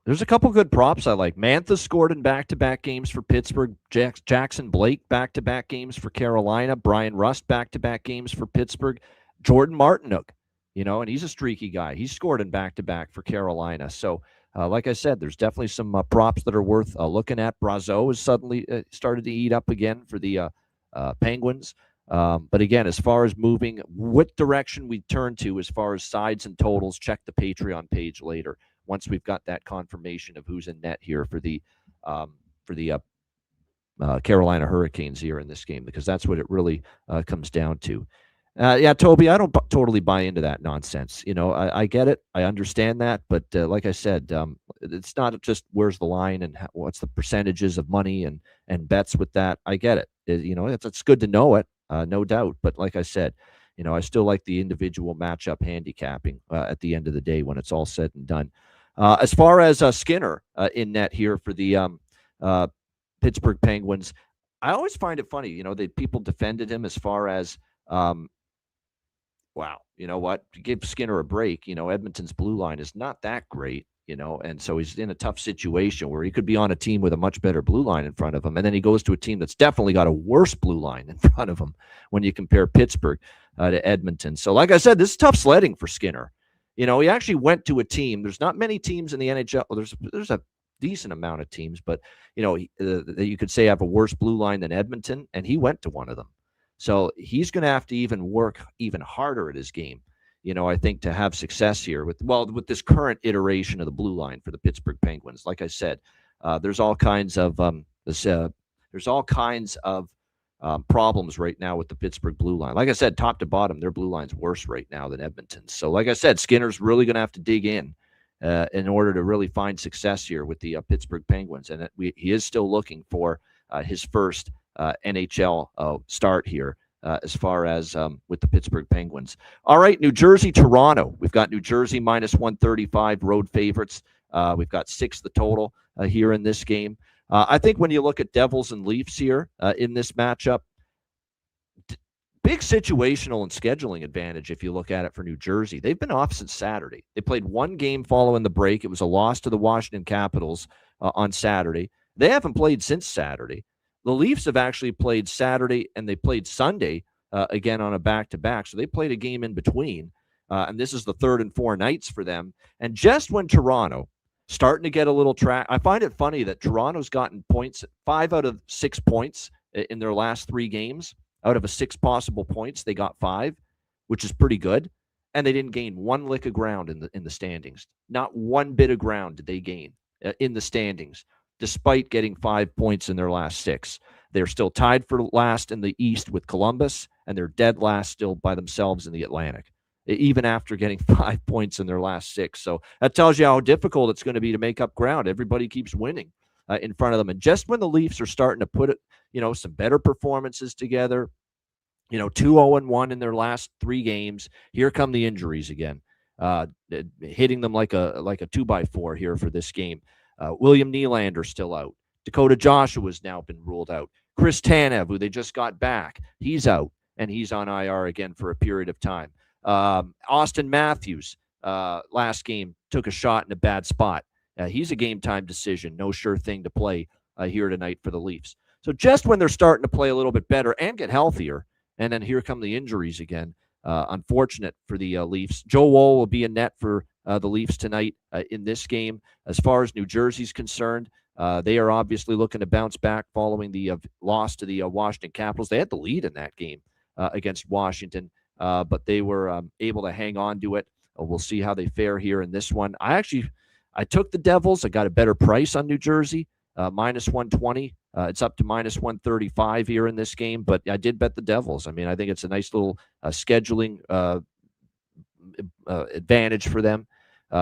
There's a couple good props I like. Mantha scored in back-to-back games for Pittsburgh. Jackson Blake back-to-back games for Carolina. Brian Rust back-to-back games for Pittsburgh. Jordan Martinook, and he's a streaky guy. He's scored in back-to-back for Carolina. So, like I said, there's definitely some props that are worth looking at. Brazeau has suddenly started to eat up again for the Penguins. But again, as far as moving, what direction we turn to as far as sides and totals, check the Patreon page later once we've got that confirmation of who's in net here for the Carolina Hurricanes here in this game, because that's what it really comes down to. Yeah, Toby, I don't totally buy into that nonsense. I get it. I understand that. But like I said, it's not just where's the line and what's the percentages of money and bets with that. I get it. It's good to know it, no doubt. But like I said, I still like the individual matchup handicapping at the end of the day when it's all said and done. As far as Skinner in net here for the Pittsburgh Penguins, I always find it funny, that people defended him as far as, wow, you know what? Give Skinner a break. Edmonton's blue line is not that great. and so he's in a tough situation where he could be on a team with a much better blue line in front of him. And then he goes to a team that's definitely got a worse blue line in front of him when you compare Pittsburgh to Edmonton. So like I said, this is tough sledding for Skinner. He actually went to a team. There's not many teams in the NHL. Well, there's a decent amount of teams, but you could say have a worse blue line than Edmonton, and he went to one of them. So he's going to have to even work even harder at his game, I think, to have success here with this current iteration of the blue line for the Pittsburgh Penguins. Like I said, there's all kinds of problems right now with the Pittsburgh blue line. Like I said, top to bottom, their blue line's worse right now than Edmonton's. So like I said, Skinner's really going to have to dig in order to really find success here with the Pittsburgh Penguins. And he is still looking for his first NHL start here as far as with the Pittsburgh Penguins. All right, New Jersey, Toronto. We've got New Jersey minus 135 road favorites. We've got 6 the total here in this game. I think when you look at Devils and Leafs here in this matchup, big situational and scheduling advantage if you look at it for New Jersey. They've been off since Saturday. They played one game following the break. It was a loss to the Washington Capitals on Saturday. They haven't played since Saturday. The Leafs have actually played Saturday and they played Sunday again on a back-to-back. So they played a game in between. And this is the 3rd and 4 nights for them. And just when Toronto starting to get a little track, I find it funny that Toronto's gotten points, 5 out of 6 points in their last 3 games. Out of 6 possible points, they got 5, which is pretty good. And they didn't gain one lick of ground in the standings. Not one bit of ground did they gain in the standings, despite getting 5 points in their last 6. They're still tied for last in the East with Columbus, and they're dead last still by themselves in the Atlantic, even after getting 5 points in their last 6. So that tells you how difficult it's going to be to make up ground. Everybody keeps winning in front of them. And just when the Leafs are starting to put it, some better performances together, 2-0-1 in their last 3 games, here come the injuries again, hitting them like a 2x4 here for this game. William Nylander still out. Dakota Joshua's now been ruled out. Chris Tanev, who they just got back, he's out, and he's on IR again for a period of time. Austin Matthews, last game, took a shot in a bad spot. He's a game-time decision, no sure thing to play here tonight for the Leafs. So just when they're starting to play a little bit better and get healthier, and then here come the injuries again. Unfortunate for the Leafs. Joe Woll will be in net for the Leafs tonight in this game. As far as New Jersey's concerned, they are obviously looking to bounce back following the loss to the Washington Capitals. They had the lead in that game against Washington, but they were able to hang on to it. We'll see how they fare here in this one. I took the Devils. I got a better price on New Jersey, minus 120. It's up to minus 135 here in this game, but I did bet the Devils. I mean, I think it's a nice little scheduling advantage for them.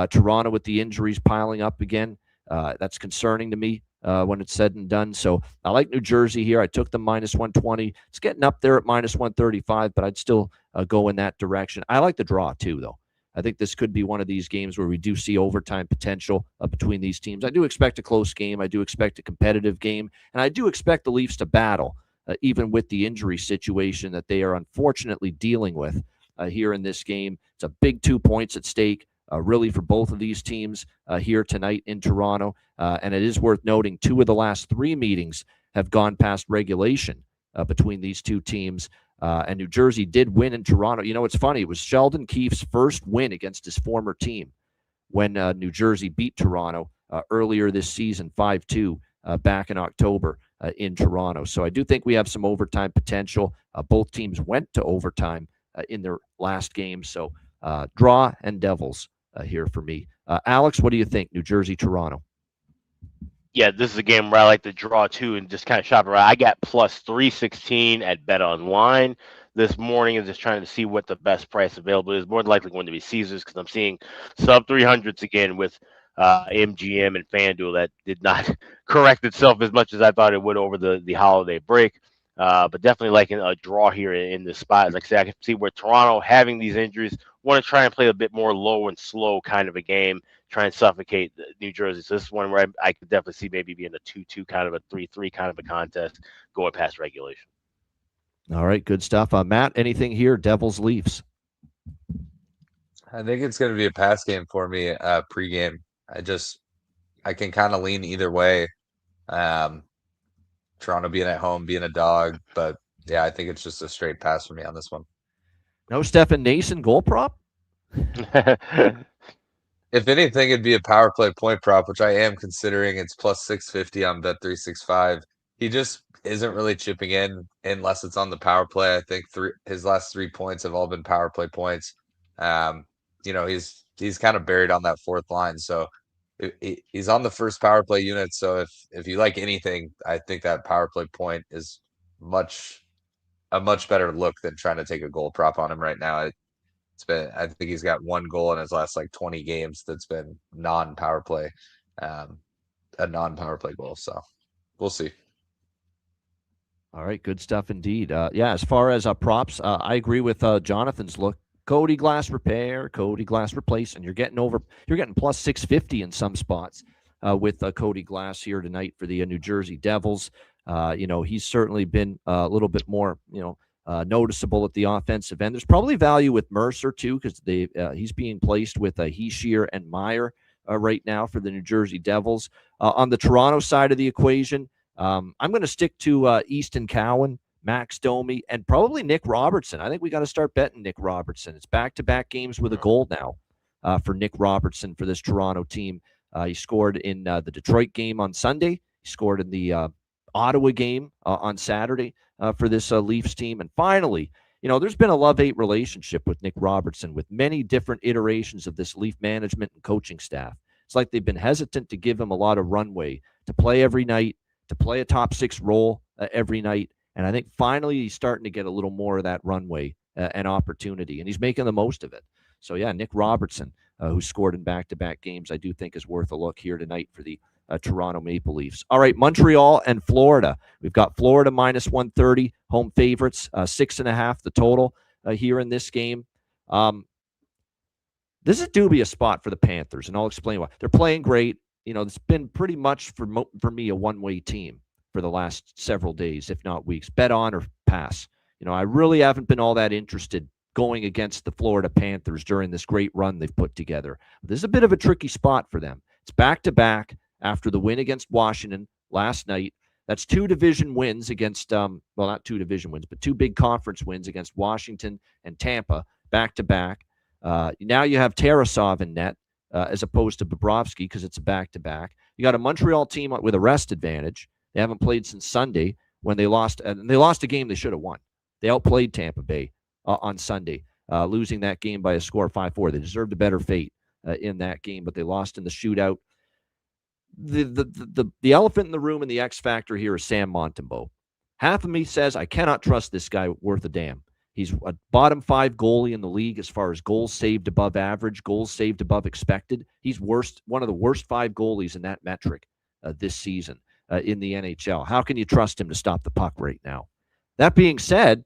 Toronto with the injuries piling up again. That's concerning to me when it's said and done. So I like New Jersey here. I took them minus 120. It's getting up there at minus 135, but I'd still go in that direction. I like the draw too, though. I think this could be one of these games where we do see overtime potential between these teams. I do expect a close game. I do expect a competitive game. And I do expect the Leafs to battle, even with the injury situation that they are unfortunately dealing with here in this game. It's a big 2 points at stake, really, for both of these teams here tonight in Toronto. And it is worth noting 2 of the last 3 meetings have gone past regulation between these 2 teams. And New Jersey did win in Toronto. It's funny. It was Sheldon Keefe's first win against his former team when New Jersey beat Toronto earlier this season, 5-2, back in October in Toronto. So I do think we have some overtime potential. Both teams went to overtime in their last game. So draw and Devils here for me. Alex, what do you think? New Jersey, Toronto. Yeah, this is a game where I like to draw too and just kind of shop around. I got plus 316 at Bet Online this morning and just trying to see what the best price available is. More than likely going to be Caesars because I'm seeing sub 300s again with MGM and FanDuel that did not correct itself as much as I thought it would over the holiday break. But definitely liking a draw here in this spot. Like I said, I can see where Toronto having these injuries want to try and play a bit more low and slow kind of a game, try and suffocate New Jersey. So this is one where I could definitely see maybe being a 2-2 kind of a 3-3 kind of a contest going past regulation. All right, good stuff. Matt, anything here? Devils, Leafs. I think it's going to be a pass game for me pregame. I can kind of lean either way. Toronto being at home, being a dog, but yeah, I think it's just a straight pass for me on this one. No Stefan Nason goal prop? If anything, it'd be a power play point prop, which I am considering. It's plus 650 on Bet365. He just isn't really chipping in unless it's on the power play. I think his last 3 points have all been power play points. He's kind of buried on that fourth line, so he's on the first power play unit. So if you like anything, I think that power play point is a much better look than trying to take a goal prop on him right now. I think he's got 1 goal in his last 20 games that's been non-power play, a non-power play goal. So we'll see. All right, good stuff indeed. As far as props, I agree with Jonathan's look. Cody Glass repair, Cody Glass replace, and you're getting plus 650 in some spots with Cody Glass here tonight for the New Jersey Devils. He's certainly been a little bit more, noticeable at the offensive end. There's probably value with Mercer too, because he's being placed with Heishier and Meyer right now for the New Jersey Devils. On the Toronto side of the equation, I'm going to stick to Easton Cowan, Max Domi, and probably Nick Robertson. I think we got to start betting Nick Robertson. It's back-to-back games with a goal now for Nick Robertson for this Toronto team. He scored in the Detroit game on Sunday. He scored in the Ottawa game on Saturday for this Leafs team. And finally, there's been a love-hate relationship with Nick Robertson with many different iterations of this Leaf management and coaching staff. It's like they've been hesitant to give him a lot of runway to play every night, to play a top 6 role every night. And I think finally he's starting to get a little more of that runway and opportunity, and he's making the most of it. So, Nick Robertson, who scored in back-to-back games, I do think is worth a look here tonight for the Toronto Maple Leafs. All right, Montreal and Florida. We've got Florida minus 130, home favorites, 6.5 the total here in this game. This is a dubious spot for the Panthers, and I'll explain why. They're playing great. It's been pretty much for me a one-way team for the last several days, if not weeks. Bet on or pass. I really haven't been all that interested going against the Florida Panthers during this great run they've put together. This is a bit of a tricky spot for them. It's back-to-back after the win against Washington last night. That's 2 division wins against, not 2 division wins, but 2 big conference wins against Washington and Tampa back-to-back. Now you have Tarasov in net as opposed to Bobrovsky because it's a back-to-back. You got a Montreal team with a rest advantage. They haven't played since Sunday when they lost, and they lost a game they should have won. They outplayed Tampa Bay on Sunday, losing that game by a score of 5-4. They deserved a better fate in that game, but they lost in the shootout. The elephant in the room and the X factor here is Sam Montembeault. Half of me says I cannot trust this guy worth a damn. He's a bottom 5 goalie in the league as far as goals saved above average, goals saved above expected. He's one of the worst 5 goalies in that metric this season in the NHL. How can you trust him to stop the puck right now? That being said,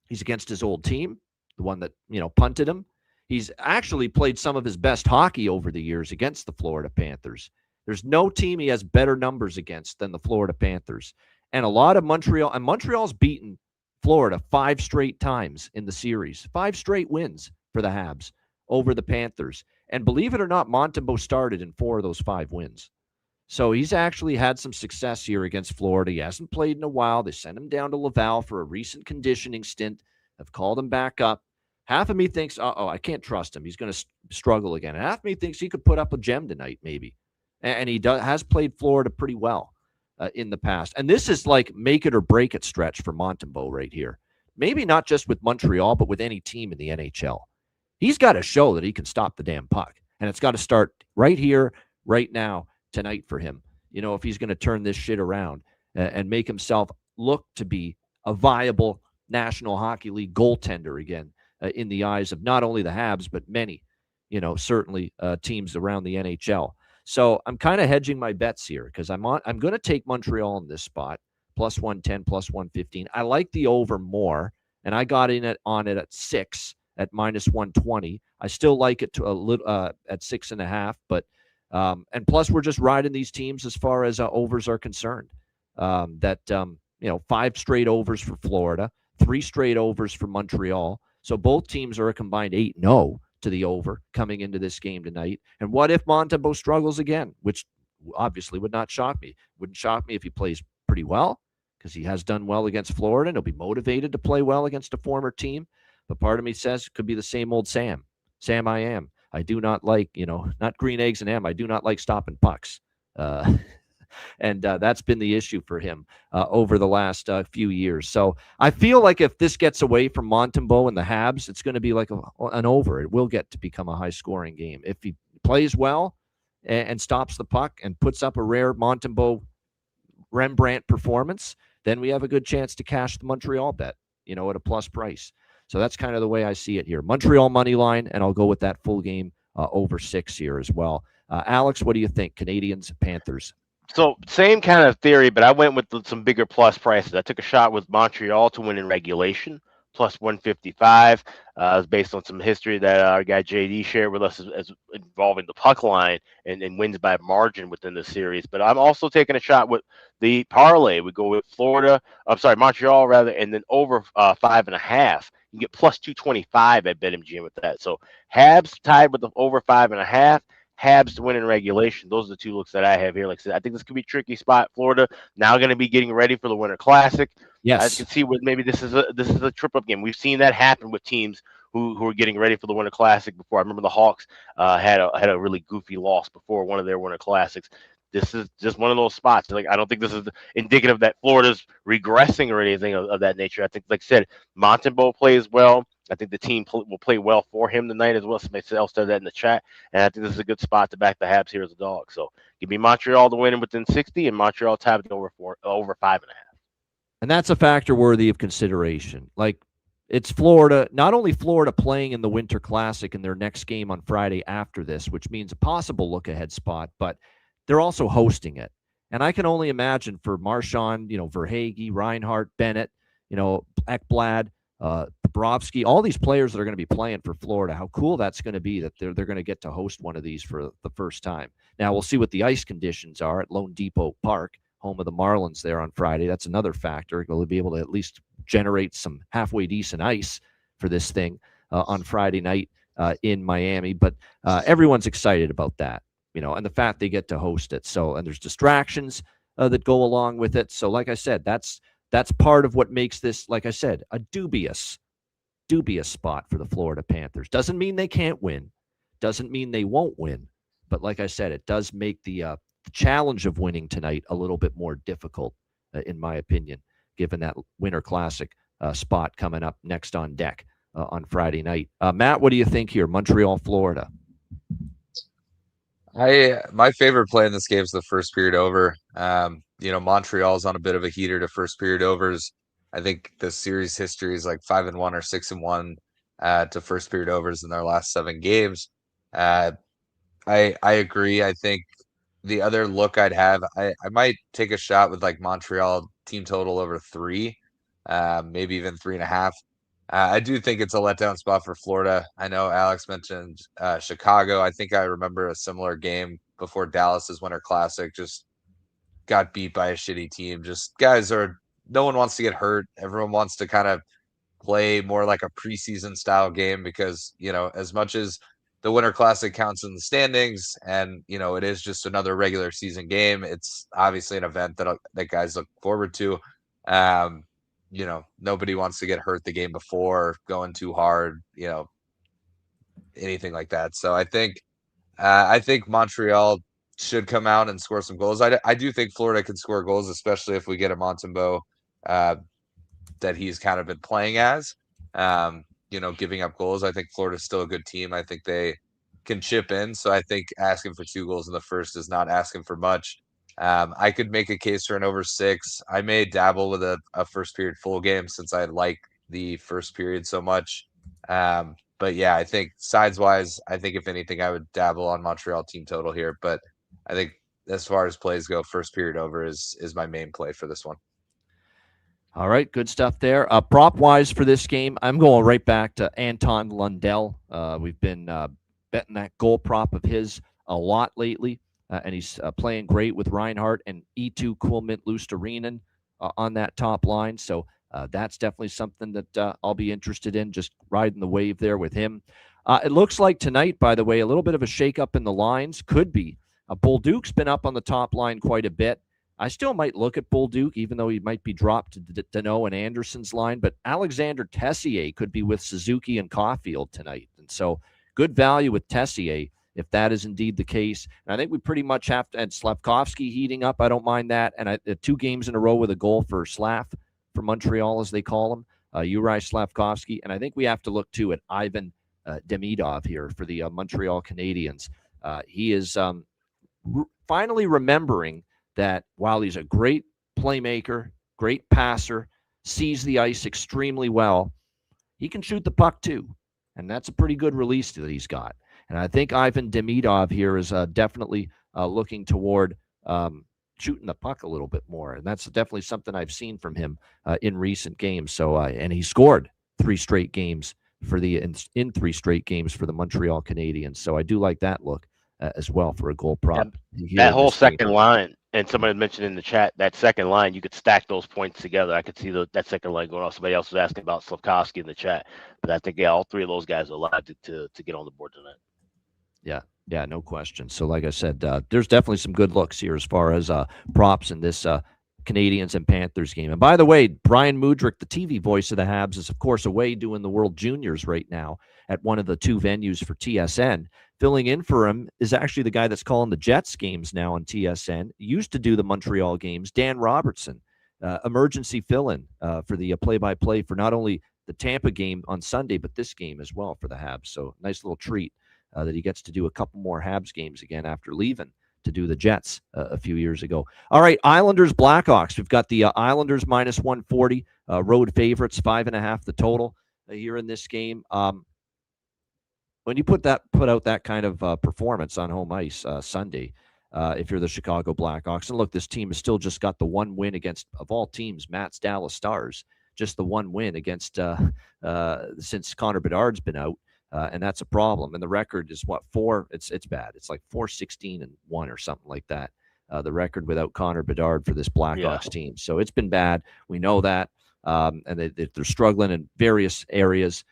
he's against his old team, the one that punted him. He's actually played some of his best hockey over the years against the Florida Panthers. There's no team he has better numbers against than the Florida Panthers. And a lot of Montreal's beaten Florida 5 straight times in the series. 5 straight wins for the Habs over the Panthers. And believe it or not, Montembeault started in 4 of those 5 wins. So he's actually had some success here against Florida. He hasn't played in a while. They sent him down to Laval for a recent conditioning stint. Have called him back up. Half of me thinks, I can't trust him. He's going to struggle again. And half of me thinks he could put up a gem tonight, maybe. And he has played Florida pretty well in the past. And this is like make it or break it stretch for Montembeault right here. Maybe not just with Montreal, but with any team in the NHL. He's got to show that he can stop the damn puck. And it's got to start right here, right now, tonight for him. If he's going to turn this shit around and make himself look to be a viable National Hockey League goaltender again in the eyes of not only the Habs, but many, certainly teams around the NHL. So I'm kind of hedging my bets here because I'm going to take Montreal in this spot, plus 110, plus 115. I like the over more, and I got on it at 6 at minus 120. I still like it to a little at 6.5, but and plus we're just riding these teams as far as overs are concerned. 5 straight overs for Florida, 3 straight overs for Montreal. So both teams are a combined 8-0 to the over coming into this game tonight. And what if Montembeault struggles again, which obviously would not shock me. Wouldn't shock me if he plays pretty well, because he has done well against Florida, and he'll be motivated to play well against a former team. But part of me says it could be the same old Sam I am. I do not like, not green eggs and ham. I do not like stopping pucks. And that's been the issue for him over the last few years. So I feel like if this gets away from Montembeault and the Habs, it's going to be like an over. It will get to become a high-scoring game. If he plays well and stops the puck and puts up a rare Montembeault Rembrandt performance, then we have a good chance to cash the Montreal bet, at a plus price. So that's kind of the way I see it here. Montreal money line, and I'll go with that full game over 6 here as well. Alex, what do you think? Canadiens, Panthers. So same kind of theory, but I went with some bigger plus prices. I took a shot with Montreal to win in regulation, plus 155. It was based on some history that our guy JD shared with us as involving the puck line and wins by margin within the series. But I'm also taking a shot with the parlay. We go with Montreal rather, and then over 5.5. You get plus 225 at BetMGM with that. So Habs tied with the over 5.5. Habs to win in regulation. Those are the two looks that I have here. Like I said, I think this could be a tricky spot. Florida now going to be getting ready for the Winter Classic. Yes, I can see what maybe this is a trip up game. We've seen that happen with teams who are getting ready for the Winter Classic before. I remember the Hawks had a really goofy loss before one of their Winter Classics. This is just one of those spots. Like, I don't think this is indicative that Florida's regressing or anything of that nature. I think, like I said, Montembeault plays well. I think the team will play well for him tonight as well. Somebody else said that in the chat. And I think this is a good spot to back the Habs here as a dog. So give me Montreal to win within 60 and Montreal tabbed over 5.5. And that's a factor worthy of consideration. Like, it's Florida, not only Florida playing in the Winter Classic in their next game on Friday after this, which means a possible look-ahead spot, but they're also hosting it. And I can only imagine for Marchand, Verhaeghe, Reinhart, Bennett, Ekblad, Bobrovsky, all these players that are going to be playing for Florida, how cool that's going to be that they're going to get to host one of these for the first time. Now, we'll see what the ice conditions are at Lone Depot Park, home of the Marlins there on Friday. That's another factor. They'll be able to at least generate some halfway decent ice for this thing on Friday night in Miami. But everyone's excited about that, and the fact they get to host it. So, and there's distractions that go along with it. So, like I said, that's part of what makes this, like I said, a dubious spot for the Florida Panthers. Doesn't mean they can't win. Doesn't mean they won't win. But like I said, it does make the challenge of winning tonight a little bit more difficult, in my opinion, given that Winter Classic spot coming up next on deck on Friday night. Matt, what do you think here? Montreal, Florida. My favorite play in this game is the first period over. Montreal's on a bit of a heater to first period overs. I think the series history is like 5-1 or 6-1 to first period overs in their last 7 games. I agree. I think the other look I'd have, I might take a shot with like Montreal team total over 3, maybe even 3.5. I do think it's a letdown spot for Florida. I know Alex mentioned Chicago. I think I remember a similar game before Dallas's Winter Classic. Just got beat by a shitty team. Just no one wants to get hurt. Everyone wants to kind of play more like a preseason style game because, as much as the Winter Classic counts in the standings and, it is just another regular season game, it's obviously an event that guys look forward to. Nobody wants to get hurt the game before, going too hard, anything like that. So I think Montreal should come out and score some goals. I do think Florida can score goals, especially if we get a Montembeault that he's kind of been playing as, giving up goals. I think Florida's still a good team. I think they can chip in. So I think asking for 2 goals in the first is not asking for much. I could make a case for an over 6. I may dabble with a first period full game since I like the first period so much. But yeah, I think sides wise, I think if anything, I would dabble on Montreal team total here. But I think as far as plays go, first period over is my main play for this one. All right, good stuff there. Prop wise for this game, I'm going right back to Anton Lundell. We've been betting that goal prop of his a lot lately. And he's playing great with Reinhart and E2 Kuhlman Lusterinen on that top line. So that's definitely something that I'll be interested in, just riding the wave there with him. It looks like tonight, by the way, a little bit of a shakeup in the lines. Could be. Bolduc's been up on the top line quite a bit. I still might look at Bolduc, even though he might be dropped to Danault and Anderson's line. But Alexander Tessier could be with Suzuki and Caulfield tonight. And so good value with Tessier, if that is indeed the case. And I think we pretty much have to, and Slavkovsky heating up. I don't mind that. And 2 games in a row with a goal for Slav, for Montreal, as they call him, Uri Slavkovsky. And I think we have to look, too, at Ivan Demidov here for the Montreal Canadiens. He is finally remembering that while he's a great playmaker, great passer, sees the ice extremely well, he can shoot the puck too. And that's a pretty good release that he's got. And I think Ivan Demidov here is definitely looking toward shooting the puck a little bit more. And that's definitely something I've seen from him in recent games. So, and he scored 3 straight games for in 3 straight games for the Montreal Canadiens. So I do like that look as well for a goal prop. That whole second line, and somebody mentioned in the chat, that second line, you could stack those points together. I could see that second line going off. Somebody else was asking about Slavkovsky in the chat, but I think all 3 of those guys are allowed to get on the board tonight. Yeah, no question. So like I said, there's definitely some good looks here as far as props in this Canadiens and Panthers game. And by the way, Brian Mudryk, the TV voice of the Habs, is of course away doing the World Juniors right now at one of the 2 venues for TSN. Filling in for him is actually the guy that's calling the Jets games now on TSN. Used to do the Montreal games, Dan Robertson, emergency fill-in for the play-by-play for not only the Tampa game on Sunday, but this game as well for the Habs. So nice little treat that he gets to do a couple more Habs games again after leaving to do the Jets a few years ago. All right, Islanders, Blackhawks. We've got the Islanders minus 140, road favorites, 5.5 the total here in this game. When you put out that kind of performance on home ice Sunday, if you're the Chicago Blackhawks, and look, this team has still just got the 1 win against, of all teams, Matt's Dallas Stars, just the 1 win against since Connor Bedard's been out, and that's a problem. And the record is what, 4? It's bad. It's like 4-16-1 or something like that. The record without Connor Bedard for this Blackhawks team. So it's been bad. We know that, and they're struggling in various areas.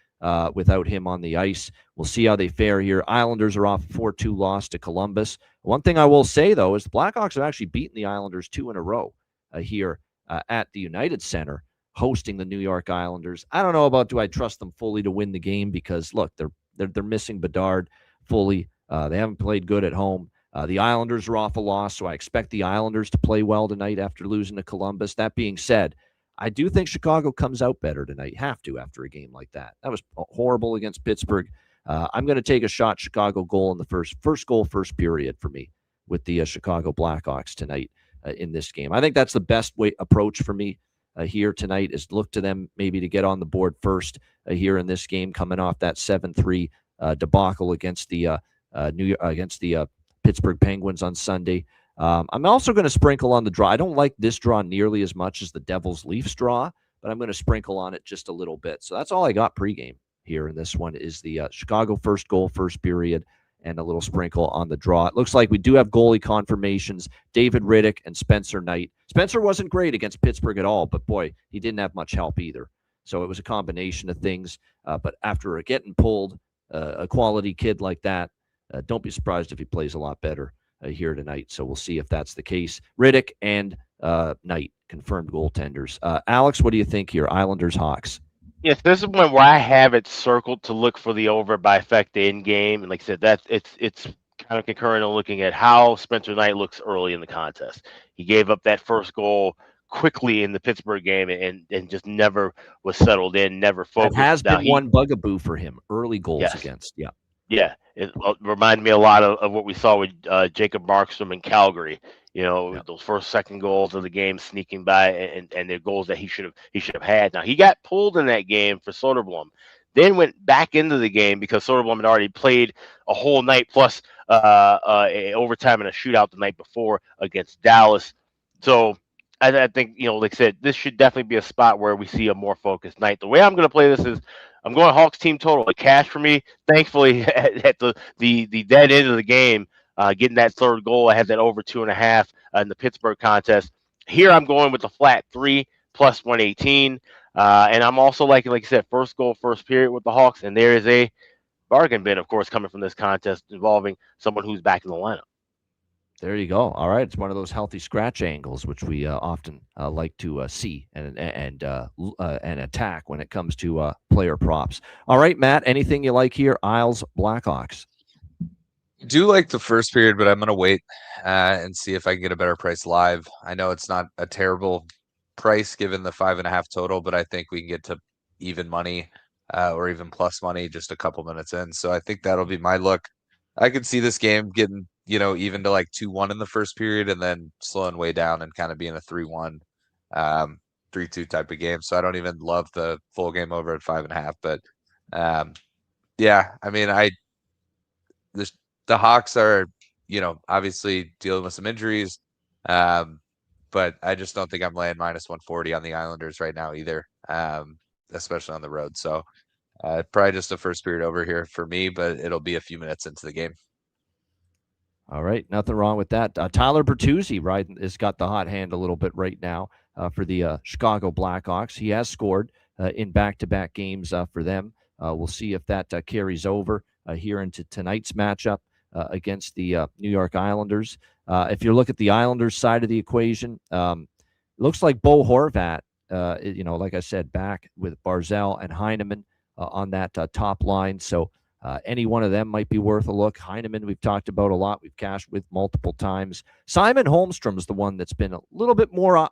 Without him on the ice. We'll see how they fare here. Islanders are off a 4-2 loss to Columbus. One thing I will say, though, is the Blackhawks have actually beaten the Islanders 2 in a row here at the United Center, hosting the New York Islanders. I don't know about do I trust them fully to win the game because, look, they're missing Bedard fully. They haven't played good at home. The Islanders are off a loss, so I expect the Islanders to play well tonight after losing to Columbus. That being said, I do think Chicago comes out better tonight. Have to after a game like that. That was horrible against Pittsburgh. I'm going to take a shot Chicago goal in the first goal, first period for me with the Chicago Blackhawks tonight in this game. I think that's the best approach for me here tonight is look to them maybe to get on the board first here in this game, coming off that 7-3 debacle against the Pittsburgh Penguins on Sunday. I'm also going to sprinkle on the draw. I don't like this draw nearly as much as the Devils Leafs draw, but I'm going to sprinkle on it just a little bit. So that's all I got pregame here in this one is the Chicago first goal, first period, and a little sprinkle on the draw. It looks like we do have goalie confirmations, David Riddick and Spencer Knight. Spencer wasn't great against Pittsburgh at all, but boy, he didn't have much help either. So it was a combination of things. But after getting pulled, a quality kid like that, don't be surprised if he plays a lot better here tonight. So we'll see if that's the case. Riddick and Knight, confirmed goaltenders. Alex, what do you think here? Islanders, Hawks. Yes, this is one where I have it circled to look for the over by effect in game. And like I said, it's kind of concurrent on looking at how Spencer Knight looks early in the contest. He gave up that first goal quickly in the Pittsburgh game and just never was settled in, never focused. That has been one bugaboo for him, early goals against. Yeah. Yeah, it reminded me a lot of what we saw with Jacob Markstrom in Calgary. You know, those first, second goals of the game sneaking by, and they're goals that he should have had. Now he got pulled in that game for Soderblom, then went back into the game because Soderblom had already played a whole night plus overtime and a shootout the night before against Dallas. So I think, you know, like I said, this should definitely be a spot where we see a more focused Knight. The way I'm going to play this is I'm going Hawks team total. A cash for me. Thankfully, at the dead end of the game, getting that third goal, I had that over 2.5 in the Pittsburgh contest. Here I'm going with the flat 3 plus 118. And I'm also liking, like I said, first goal, first period with the Hawks. And there is a bargain bin, of course, coming from this contest involving someone who's back in the lineup. There you go. All right, it's one of those healthy scratch angles, which we often like to see and attack when it comes to player props. All right, Matt, anything you like here? Isles, Blackhawks. Do like the first period, but I'm going to wait and see if I can get a better price live. I know it's not a terrible price given the 5.5 total, but I think we can get to even money or even plus money just a couple minutes in. So I think that'll be my look. I could see this game getting, even to like 2-1 in the first period and then slowing way down and kind of being a 3-1, 3-2 type of game. So I don't even love the full game over at 5.5, but yeah, I mean, the Hawks are, obviously dealing with some injuries, but I just don't think I'm laying minus 140 on the Islanders right now either, especially on the road. So probably just a first period over here for me, but it'll be a few minutes into the game. All right, nothing wrong with that. Tyler Bertuzzi, right, has got the hot hand a little bit right now for the Chicago Blackhawks. He has scored in back-to-back games for them. We'll see if that carries over here into tonight's matchup against the New York Islanders. If you look at the Islanders side of the equation, looks like Bo Horvat, like I said, back with Barzal and Heineman on that top line. So any one of them might be worth a look. Heineman, we've talked about a lot. We've cashed with multiple times. Simon Holmstrom's the one that's been a little bit more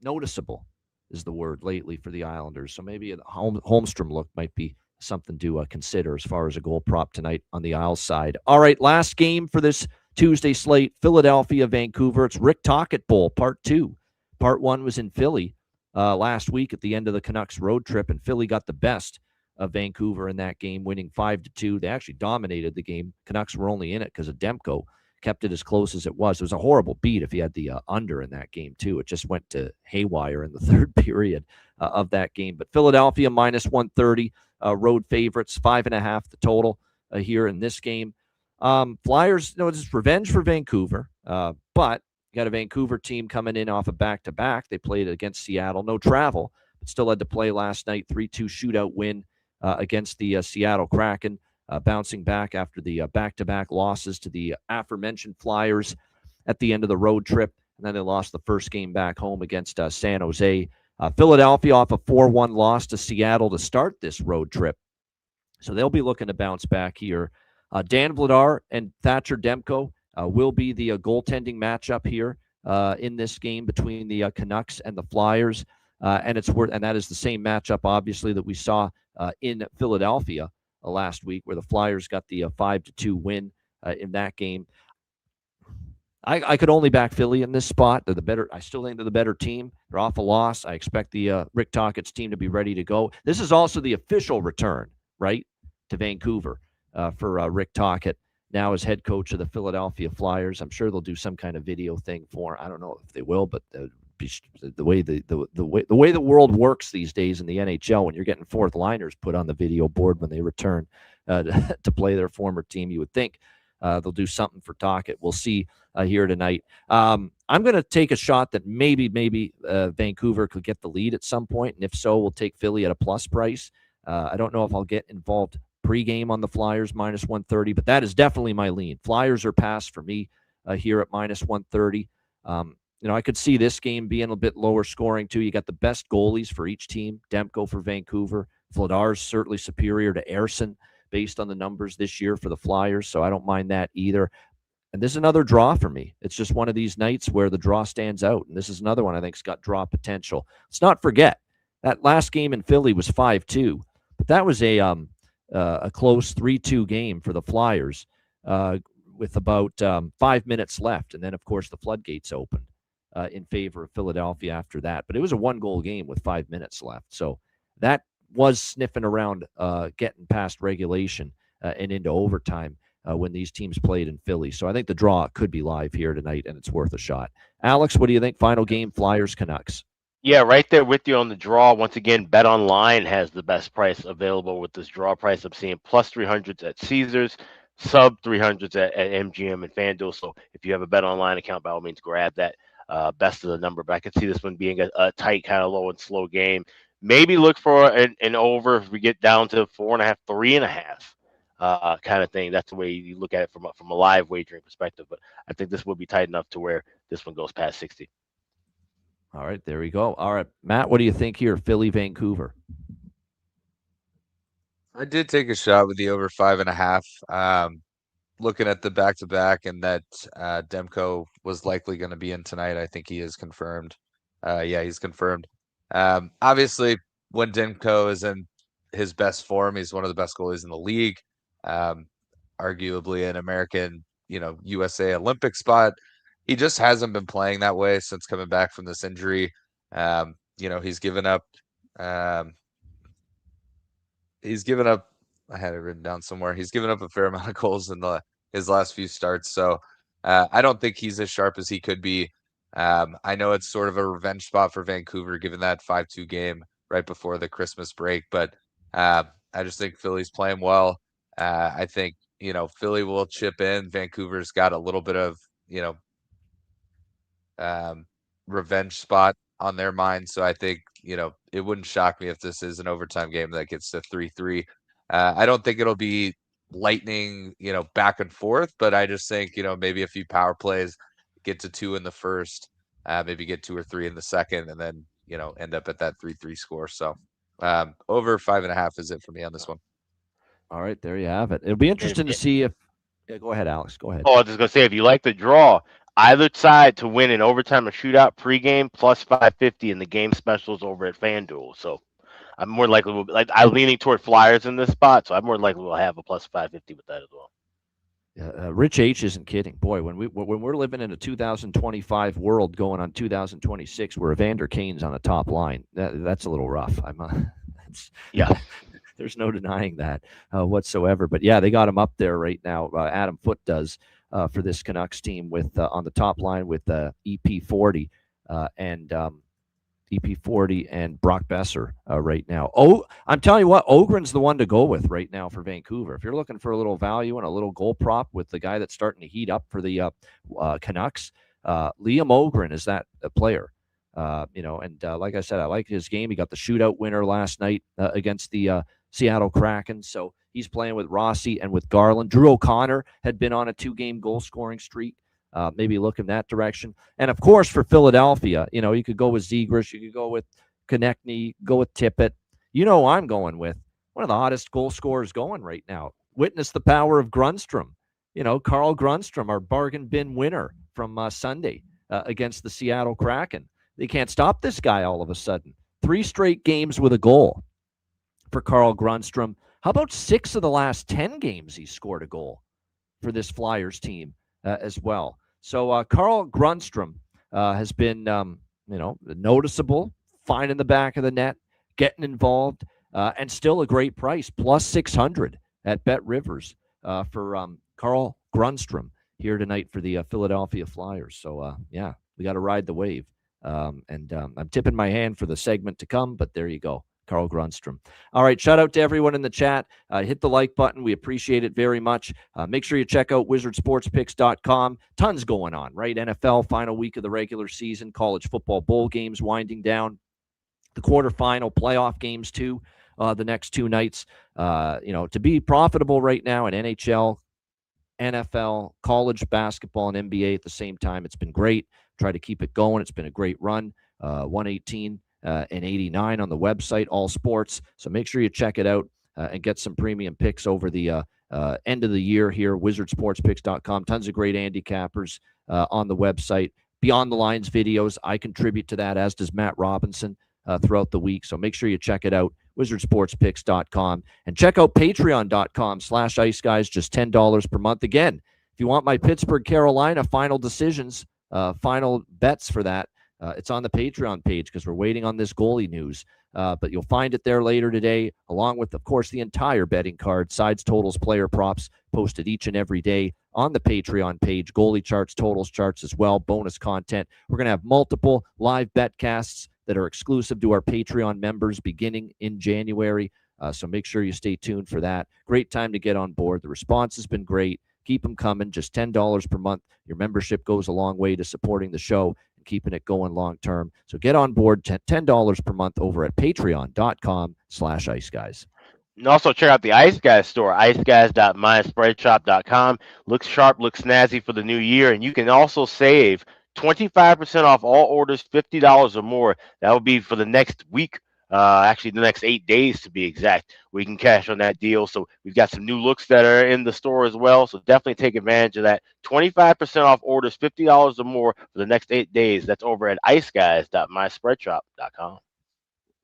noticeable is the word lately for the Islanders. So maybe a Holmstrom look might be something to consider as far as a goal prop tonight on the Isles side. All right, last game for this Tuesday slate, Philadelphia, Vancouver. It's Rick Tocchet Bowl, Part 2. Part 1 was in Philly last week at the end of the Canucks road trip, and Philly got the best of Vancouver in that game, winning 5-2. They actually dominated the game. Canucks were only in it because of Demko kept it as close as it was. It was a horrible beat if he had the under in that game, too. It just went to haywire in the third period of that game. But Philadelphia minus 130, road favorites, 5.5 the total here in this game. Flyers, it's revenge for Vancouver, but you got a Vancouver team coming in off a back-to-back. They played against Seattle, no travel, but still had to play last night, 3-2 shootout win against the Seattle Kraken, bouncing back after the back-to-back losses to the aforementioned Flyers at the end of the road trip, and then they lost the first game back home against San Jose. Philadelphia off a 4-1 loss to Seattle to start this road trip, so they'll be looking to bounce back here. Dan Vladar and Thatcher Demko will be the goaltending matchup here in this game between the Canucks and the Flyers, and that is the same matchup, obviously, that we saw in Philadelphia last week, where the Flyers got the 5-2 win in that game. I could only back Philly in this spot. They're the better. I still think they're the better team. They're off a loss. I expect the Rick Tocchet's team to be ready to go. This is also the official return, right, to Vancouver for Rick Tocchet now as head coach of the Philadelphia Flyers. I'm sure they'll do some kind of video thing for him. I don't know if they will, but the way the world works these days in the NHL, when you're getting fourth liners put on the video board when they return to play their former team, you would think they'll do something for Tocchet. We'll see here tonight. I'm going to take a shot that maybe Vancouver could get the lead at some point, and if so, we'll take Philly at a plus price. I don't know if I'll get involved pregame on the Flyers minus 130, but that is definitely my lean. Flyers are past for me here at minus 130. I could see this game being a bit lower scoring too. You got the best goalies for each team. Demko for Vancouver. Vladar's certainly superior to Ersson based on the numbers this year for the Flyers, so I don't mind that either. And this is another draw for me. It's just one of these nights where the draw stands out, and this is another one I think's got draw potential. Let's not forget that last game in Philly was 5-2, but that was a close 3-2 game for the Flyers with about 5 minutes left, and then of course the floodgates opened in favor of Philadelphia after that. But it was a 1-goal game with 5 minutes left, so that was sniffing around getting past regulation and into overtime when these teams played in Philly. So I think the draw could be live here tonight, and it's worth a shot. Alex, what do you think? Final game, Flyers, Canucks. Yeah, right there with you on the draw. Once again, Bet Online has the best price available with this draw price. I'm seeing plus 300s at Caesars, sub 300s at MGM and FanDuel. So if you have a Bet Online account, by all means, grab that best of the number. But I can see this one being a tight, kind of low and slow game. maybe look for an over if we get down to 4.5, 3.5 kind of thing. That's the way you look at it from a live wagering perspective. But I think this will be tight enough to where this one goes past 60. All right, there we go. All right, Matt, what do you think here? Philly, Vancouver. I did take a shot with the over 5.5. Looking at the back-to-back and that Demko was likely going to be in tonight. I think he is confirmed. Yeah, he's confirmed. Obviously, when Demko is in his best form, he's one of the best goalies in the league. Arguably an American, USA Olympic spot. He just hasn't been playing that way since coming back from this injury. He's given up. I had it written down somewhere. He's given up a fair amount of goals in his last few starts. So I don't think he's as sharp as he could be. I know it's sort of a revenge spot for Vancouver, given that 5-2 game right before the Christmas break. But I just think Philly's playing well. I think, Philly will chip in. Vancouver's got a little bit of, revenge spot on their mind. So I think, it wouldn't shock me if this is an overtime game that gets to 3-3. I don't think it'll be lightning, back and forth, but I just think, maybe a few power plays, get to 2 in the first, maybe get 2 or 3 in the second, and then, end up at that 3-3 score. So over 5.5 is it for me on this one. All right, there you have it. It'll be interesting to see if. Yeah, go ahead, Alex. Go ahead. Oh, I was just gonna say, if you like the draw, either side to win in overtime or shootout pregame plus 550 in the game specials over at FanDuel. So I'm more likely I'm leaning toward Flyers in this spot, so I'm more likely we'll have a plus 550 with that as well. Yeah, Rich H isn't kidding. Boy, when we're living in a 2025 world going on 2026, where Evander Kane's on the top line, that's a little rough. Yeah. There's no denying that whatsoever. But yeah, they got him up there right now. Adam Foote does for this Canucks team with on the top line with EP40 and EP40 and Brock Besser right now. Oh, I'm telling you what, Ogren's the one to go with right now for Vancouver. If you're looking for a little value and a little goal prop with the guy that's starting to heat up for the Canucks, Liam Ogren is that player. Like I said, I like his game. He got the shootout winner last night against the Seattle Kraken. So he's playing with Rossi and with Garland. Drew O'Connor had been on a 2-game goal-scoring streak. Maybe look in that direction. And, of course, for Philadelphia, you could go with Zegras. You could go with Konechny, go with Tippett. I'm going with one of the hottest goal scorers going right now. Witness the power of Grundstrom. Carl Grundstrom, our bargain bin winner from Sunday against the Seattle Kraken. They can't stop this guy all of a sudden. 3 straight games with a goal for Carl Grundstrom. How about 6 of the last 10 games he scored a goal for this Flyers team as well? So Carl Grundstrom has been, noticeable, finding the back of the net, getting involved, and still a great price, plus 600 at Bet Rivers for Carl Grundstrom here tonight for the Philadelphia Flyers. So, we got to ride the wave. I'm tipping my hand for the segment to come, but there you go. Carl Grundstrom. All right, shout out to everyone in the chat. Hit the like button. We appreciate it very much. Make sure you check out wizardsportspicks.com. Tons going on, right? NFL, final week of the regular season, college football bowl games winding down, the quarterfinal playoff games too, the next 2 nights. To be profitable right now in NHL, NFL, college basketball, and NBA at the same time, it's been great. Try to keep it going. It's been a great run. 118 and 89 on the website, all sports. So make sure you check it out and get some premium picks over the end of the year here, wizardsportspicks.com. Tons of great handicappers on the website. Beyond the Lines videos, I contribute to that, as does Matt Robinson throughout the week. So make sure you check it out, wizardsportspicks.com. And check out patreon.com/iceguys, just $10 per month. Again, if you want my Pittsburgh, Carolina final decisions, final bets for that, it's on the Patreon page because we're waiting on this goalie news. But you'll find it there later today, along with, of course, the entire betting card, sides, totals, player props, posted each and every day on the Patreon page, goalie charts, totals charts as well, bonus content. We're going to have multiple live betcasts that are exclusive to our Patreon members beginning in January. So make sure you stay tuned for that. Great time to get on board. The response has been great. Keep them coming. Just $10 per month. Your membership goes a long way to supporting the show and keeping it going long term. So get on board, $10 per month over at patreon.com/iceguys. And also check out the Ice Guys store, iceguys.myspreadshop.com. Looks sharp, looks snazzy for the new year. And you can also save 25% off all orders $50 or more. That will be for the next week, actually the next 8 days to be exact. We can cash on that deal. So we've got some new looks that are in the store as well. So definitely take advantage of that. 25% off orders $50 or more for the next 8 days. That's over at iceguys.myspreadshop.com.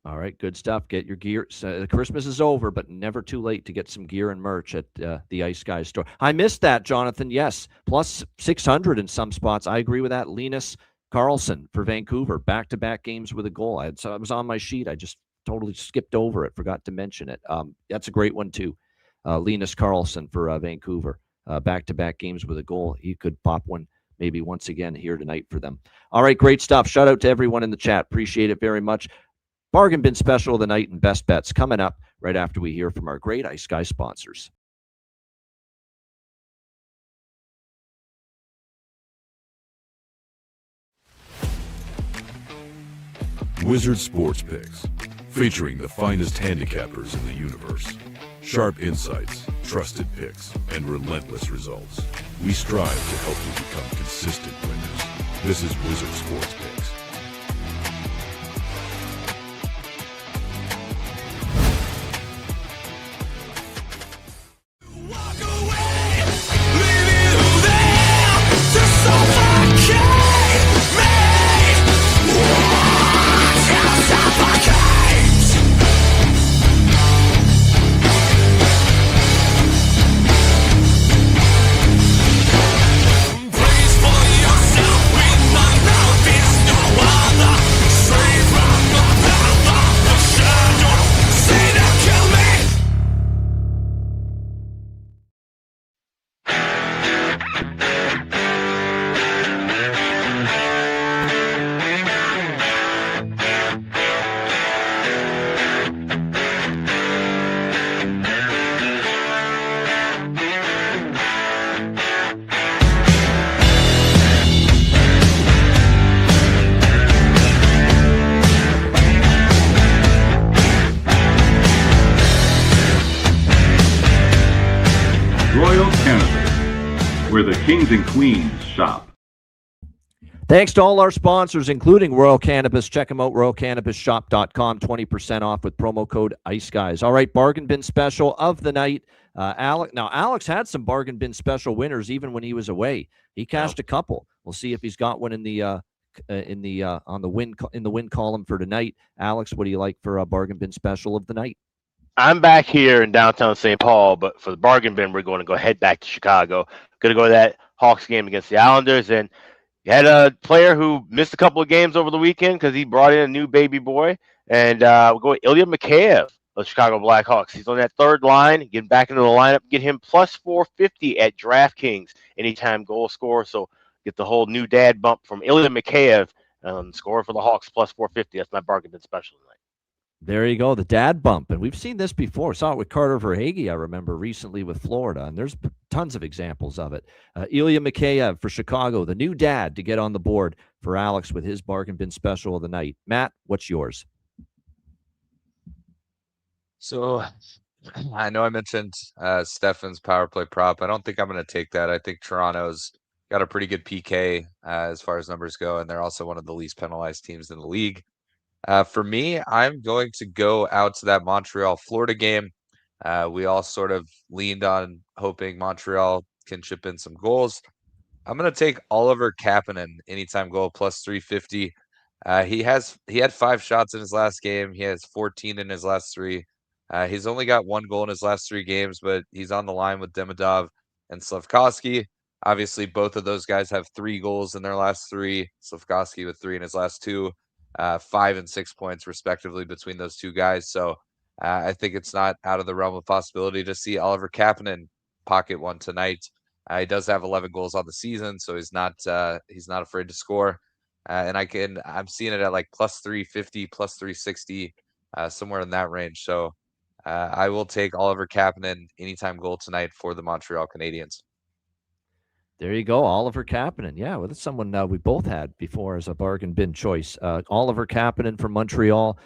All right, good stuff. Get your gear. Christmas is over, but never too late to get some gear and merch at the Ice Guys store. I missed that, Jonathan. Yes, plus 600 in some spots. I agree with that. Linus Karlsson for Vancouver, back-to-back games with a goal. I was on my sheet. I just totally skipped over it, forgot to mention it. That's a great one, too. Linus Karlsson for Vancouver, back-to-back games with a goal. He could pop one maybe once again here tonight for them. All right, great stuff. Shout out to everyone in the chat. Appreciate it very much. Bargain bin special of the night and best bets coming up right after we hear from our great Ice Guy sponsors. Wizard Sports Picks, featuring the finest handicappers in the universe. Sharp insights, trusted picks, and relentless results. We strive to help you become consistent winners. This is Wizard Sports Picks. Where the kings and queens shop. Thanks to all our sponsors, including Royal Cannabis. Check them out, royalcannabisshop.com, 20% off with promo code ICEGUYS. All right, bargain bin special of the night. Alex had some bargain bin special winners even when he was away. He cashed a couple. We'll see if he's got one in the win column for tonight. Alex, what do you like for a bargain bin special of the night? I'm back here in downtown St. Paul, but for the bargain bin, we're going to go head back to Chicago. Going to go to that Hawks game against the Islanders. And you had a player who missed a couple of games over the weekend because he brought in a new baby boy. And we'll go with Ilya Mikheyev of the Chicago Blackhawks. He's on that third line, getting back into the lineup, get him plus 450 at DraftKings, anytime goal scorer. So get the whole new dad bump from Ilya Mikheyev, scorer for the Hawks, plus 450. That's my bargain bin special tonight. There you go, the dad bump. And we've seen this before. Saw it with Carter Verhaeghe, I remember, recently with Florida. And there's tons of examples of it. Ilya Mikheyev for Chicago, the new dad to get on the board for Alex with his bargain bin special of the night. Matt, what's yours? So I know I mentioned Stefan's power play prop. I don't think I'm going to take that. I think Toronto's got a pretty good PK as far as numbers go, and they're also one of the least penalized teams in the league. For me, I'm going to go out to that Montreal-Florida game. We all sort of leaned on hoping Montreal can chip in some goals. I'm going to take Oliver Kapanen, anytime goal, plus 350. He had 5 shots in his last game. He has 14 in his last 3. He's only got 1 goal in his last 3 games, but he's on the line with Demidov and Slafkovsky. Obviously, both of those guys have 3 goals in their last 3. Slafkovsky with 3 in his last 2. 5 and 6 points respectively between those 2 guys. So I think it's not out of the realm of possibility to see Oliver Kapanen pocket one tonight. He does have 11 goals on the season, so he's not afraid to score. And I'm seeing it at like plus 350, plus 360, somewhere in that range. So I will take Oliver Kapanen anytime goal tonight for the Montreal Canadiens. There you go, Oliver Kapanen. Yeah, well, that's someone we both had before as a bargain bin choice. Oliver Kapanen from Montreal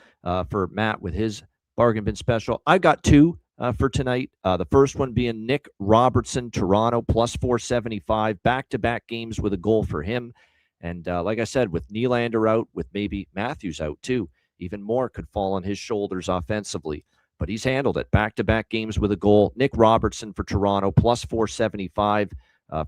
for Matt with his bargain bin special. I got two for tonight. The first one being Nick Robertson, Toronto, plus 475. Back-to-back games with a goal for him. And like I said, with Nylander out, with maybe Matthews out too, even more could fall on his shoulders offensively. But he's handled it. Back-to-back games with a goal. Nick Robertson for Toronto, plus 475.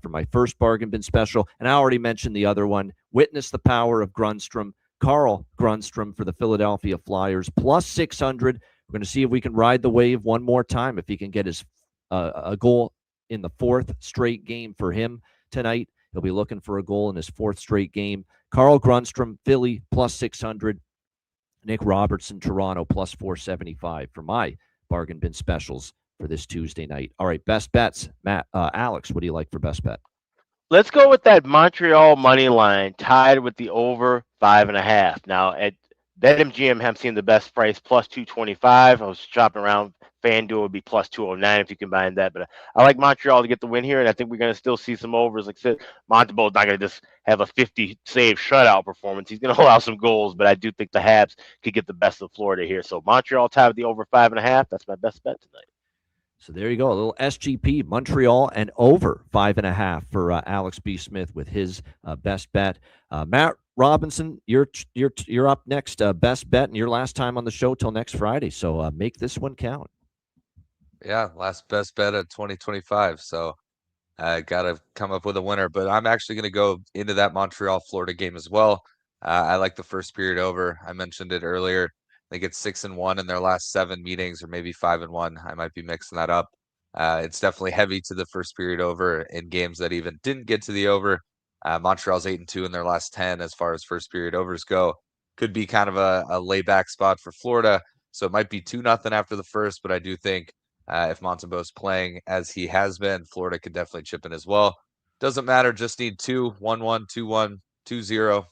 For my first bargain bin special. And I already mentioned the other one. Witness the power of Grundstrom. Carl Grundstrom for the Philadelphia Flyers, plus 600. We're going to see if we can ride the wave one more time, if he can get his a goal in the fourth straight game for him tonight. He'll be looking for a goal in his fourth straight game. Carl Grundstrom, Philly, plus 600. Nick Robertson, Toronto, plus 475 for my bargain bin specials for this Tuesday night. All right, best bets. Matt, Alex, what do you like for best bet? Let's go with that Montreal money line tied with the over 5.5. Now at BetMGM, I'm seeing the best price plus 225. I was shopping around. FanDuel would be plus 209 if you combine that. But I like Montreal to get the win here, and I think we're going to still see some overs. Like I said, Montembeau's not going to just have a 50-save shutout performance. He's going to allow some goals, but I do think the Habs could get the best of Florida here. So Montreal tied with the over 5.5. That's my best bet tonight. So there you go, a little SGP, Montreal, and over 5.5 for Alex B. Smith with his best bet. Matt Robinson, you're up next, best bet, and your last time on the show till next Friday. So make this one count. Yeah, last best bet of 2025. So I got to come up with a winner, but I'm actually going to go into that Montreal Florida game as well. I like the first period over. I mentioned it earlier. I think it's 6-1 in their last 7 meetings, or maybe 5-1. I might be mixing that up. It's definitely heavy to the first period over in games that even didn't get to the over. Montreal's 8-2 in their last 10 as far as first period overs go. Could be kind of a layback spot for Florida. So it might be 2-0 after the first, but I do think if Montembeau's playing as he has been, Florida could definitely chip in as well. Doesn't matter, just need 2, 1-1, 2-1, 2-0.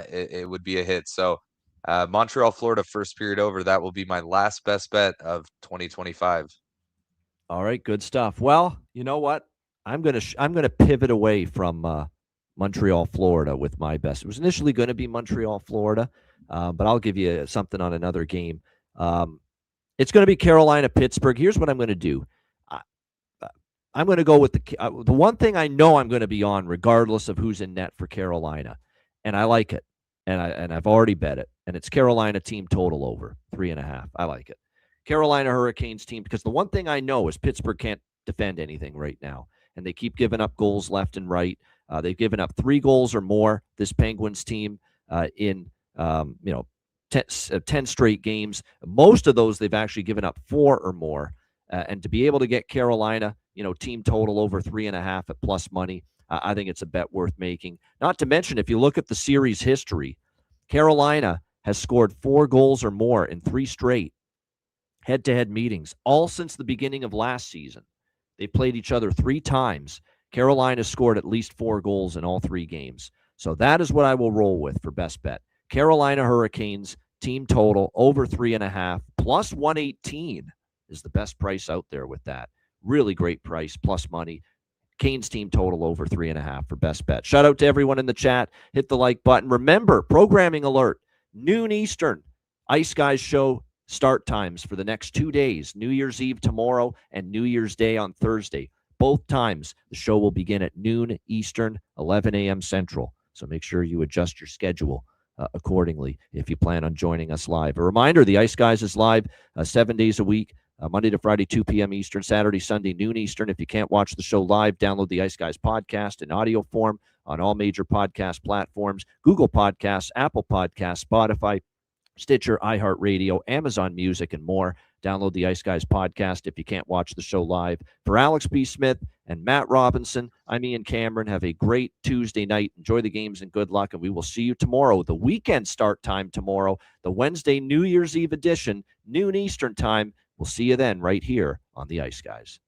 It would be a hit. So Montreal, Florida, first period over. That will be my last best bet of 2025. All right, good stuff. Well, you know what? I'm gonna pivot away from Montreal, Florida with my best. It was initially going to be Montreal, Florida, but I'll give you something on another game. It's going to be Carolina, Pittsburgh. Here's what I'm going to do. I'm going to go with the one thing I know I'm going to be on, regardless of who's in net for Carolina, and I like it, and I've already bet it, and it's Carolina team total over 3.5. I like it. Carolina Hurricanes team, because the one thing I know is Pittsburgh can't defend anything right now, and they keep giving up goals left and right. They've given up 3 goals or more, this Penguins team, in 10 straight games. Most of those they've actually given up 4 or more. And to be able to get Carolina, team total over 3.5 at plus money, I think it's a bet worth making. Not to mention, if you look at the series history, Carolina has scored 4 goals or more in 3 straight head-to-head meetings, all since the beginning of last season. They played each other 3 times. Carolina scored at least 4 goals in all 3 games. So that is what I will roll with for best bet. Carolina Hurricanes team total over 3.5 plus 118 is the best price out there with that. Really great price, plus money. Canes team total over 3.5 for best bet. Shout out to everyone in the chat. Hit the like button. Remember, programming alert, noon Eastern, Ice Guys show start times for the next 2 days, New Year's Eve tomorrow and New Year's Day on Thursday. Both times, the show will begin at noon Eastern, 11 a.m. Central. So make sure you adjust your schedule accordingly if you plan on joining us live. A reminder, the Ice Guys is live 7 days a week, Monday to Friday, 2 p.m. Eastern, Saturday, Sunday, noon Eastern. If you can't watch the show live, download the Ice Guys podcast in audio form on all major podcast platforms, Google Podcasts, Apple Podcasts, Spotify, Stitcher, iHeartRadio, Amazon Music, and more. Download the Ice Guys podcast if you can't watch the show live. For Alex B. Smith and Matt Robinson, I'm Ian Cameron. Have a great Tuesday night. Enjoy the games and good luck, and we will see you tomorrow. The weekend start time tomorrow, the Wednesday New Year's Eve edition, noon Eastern time. We'll see you then right here on the Ice Guys.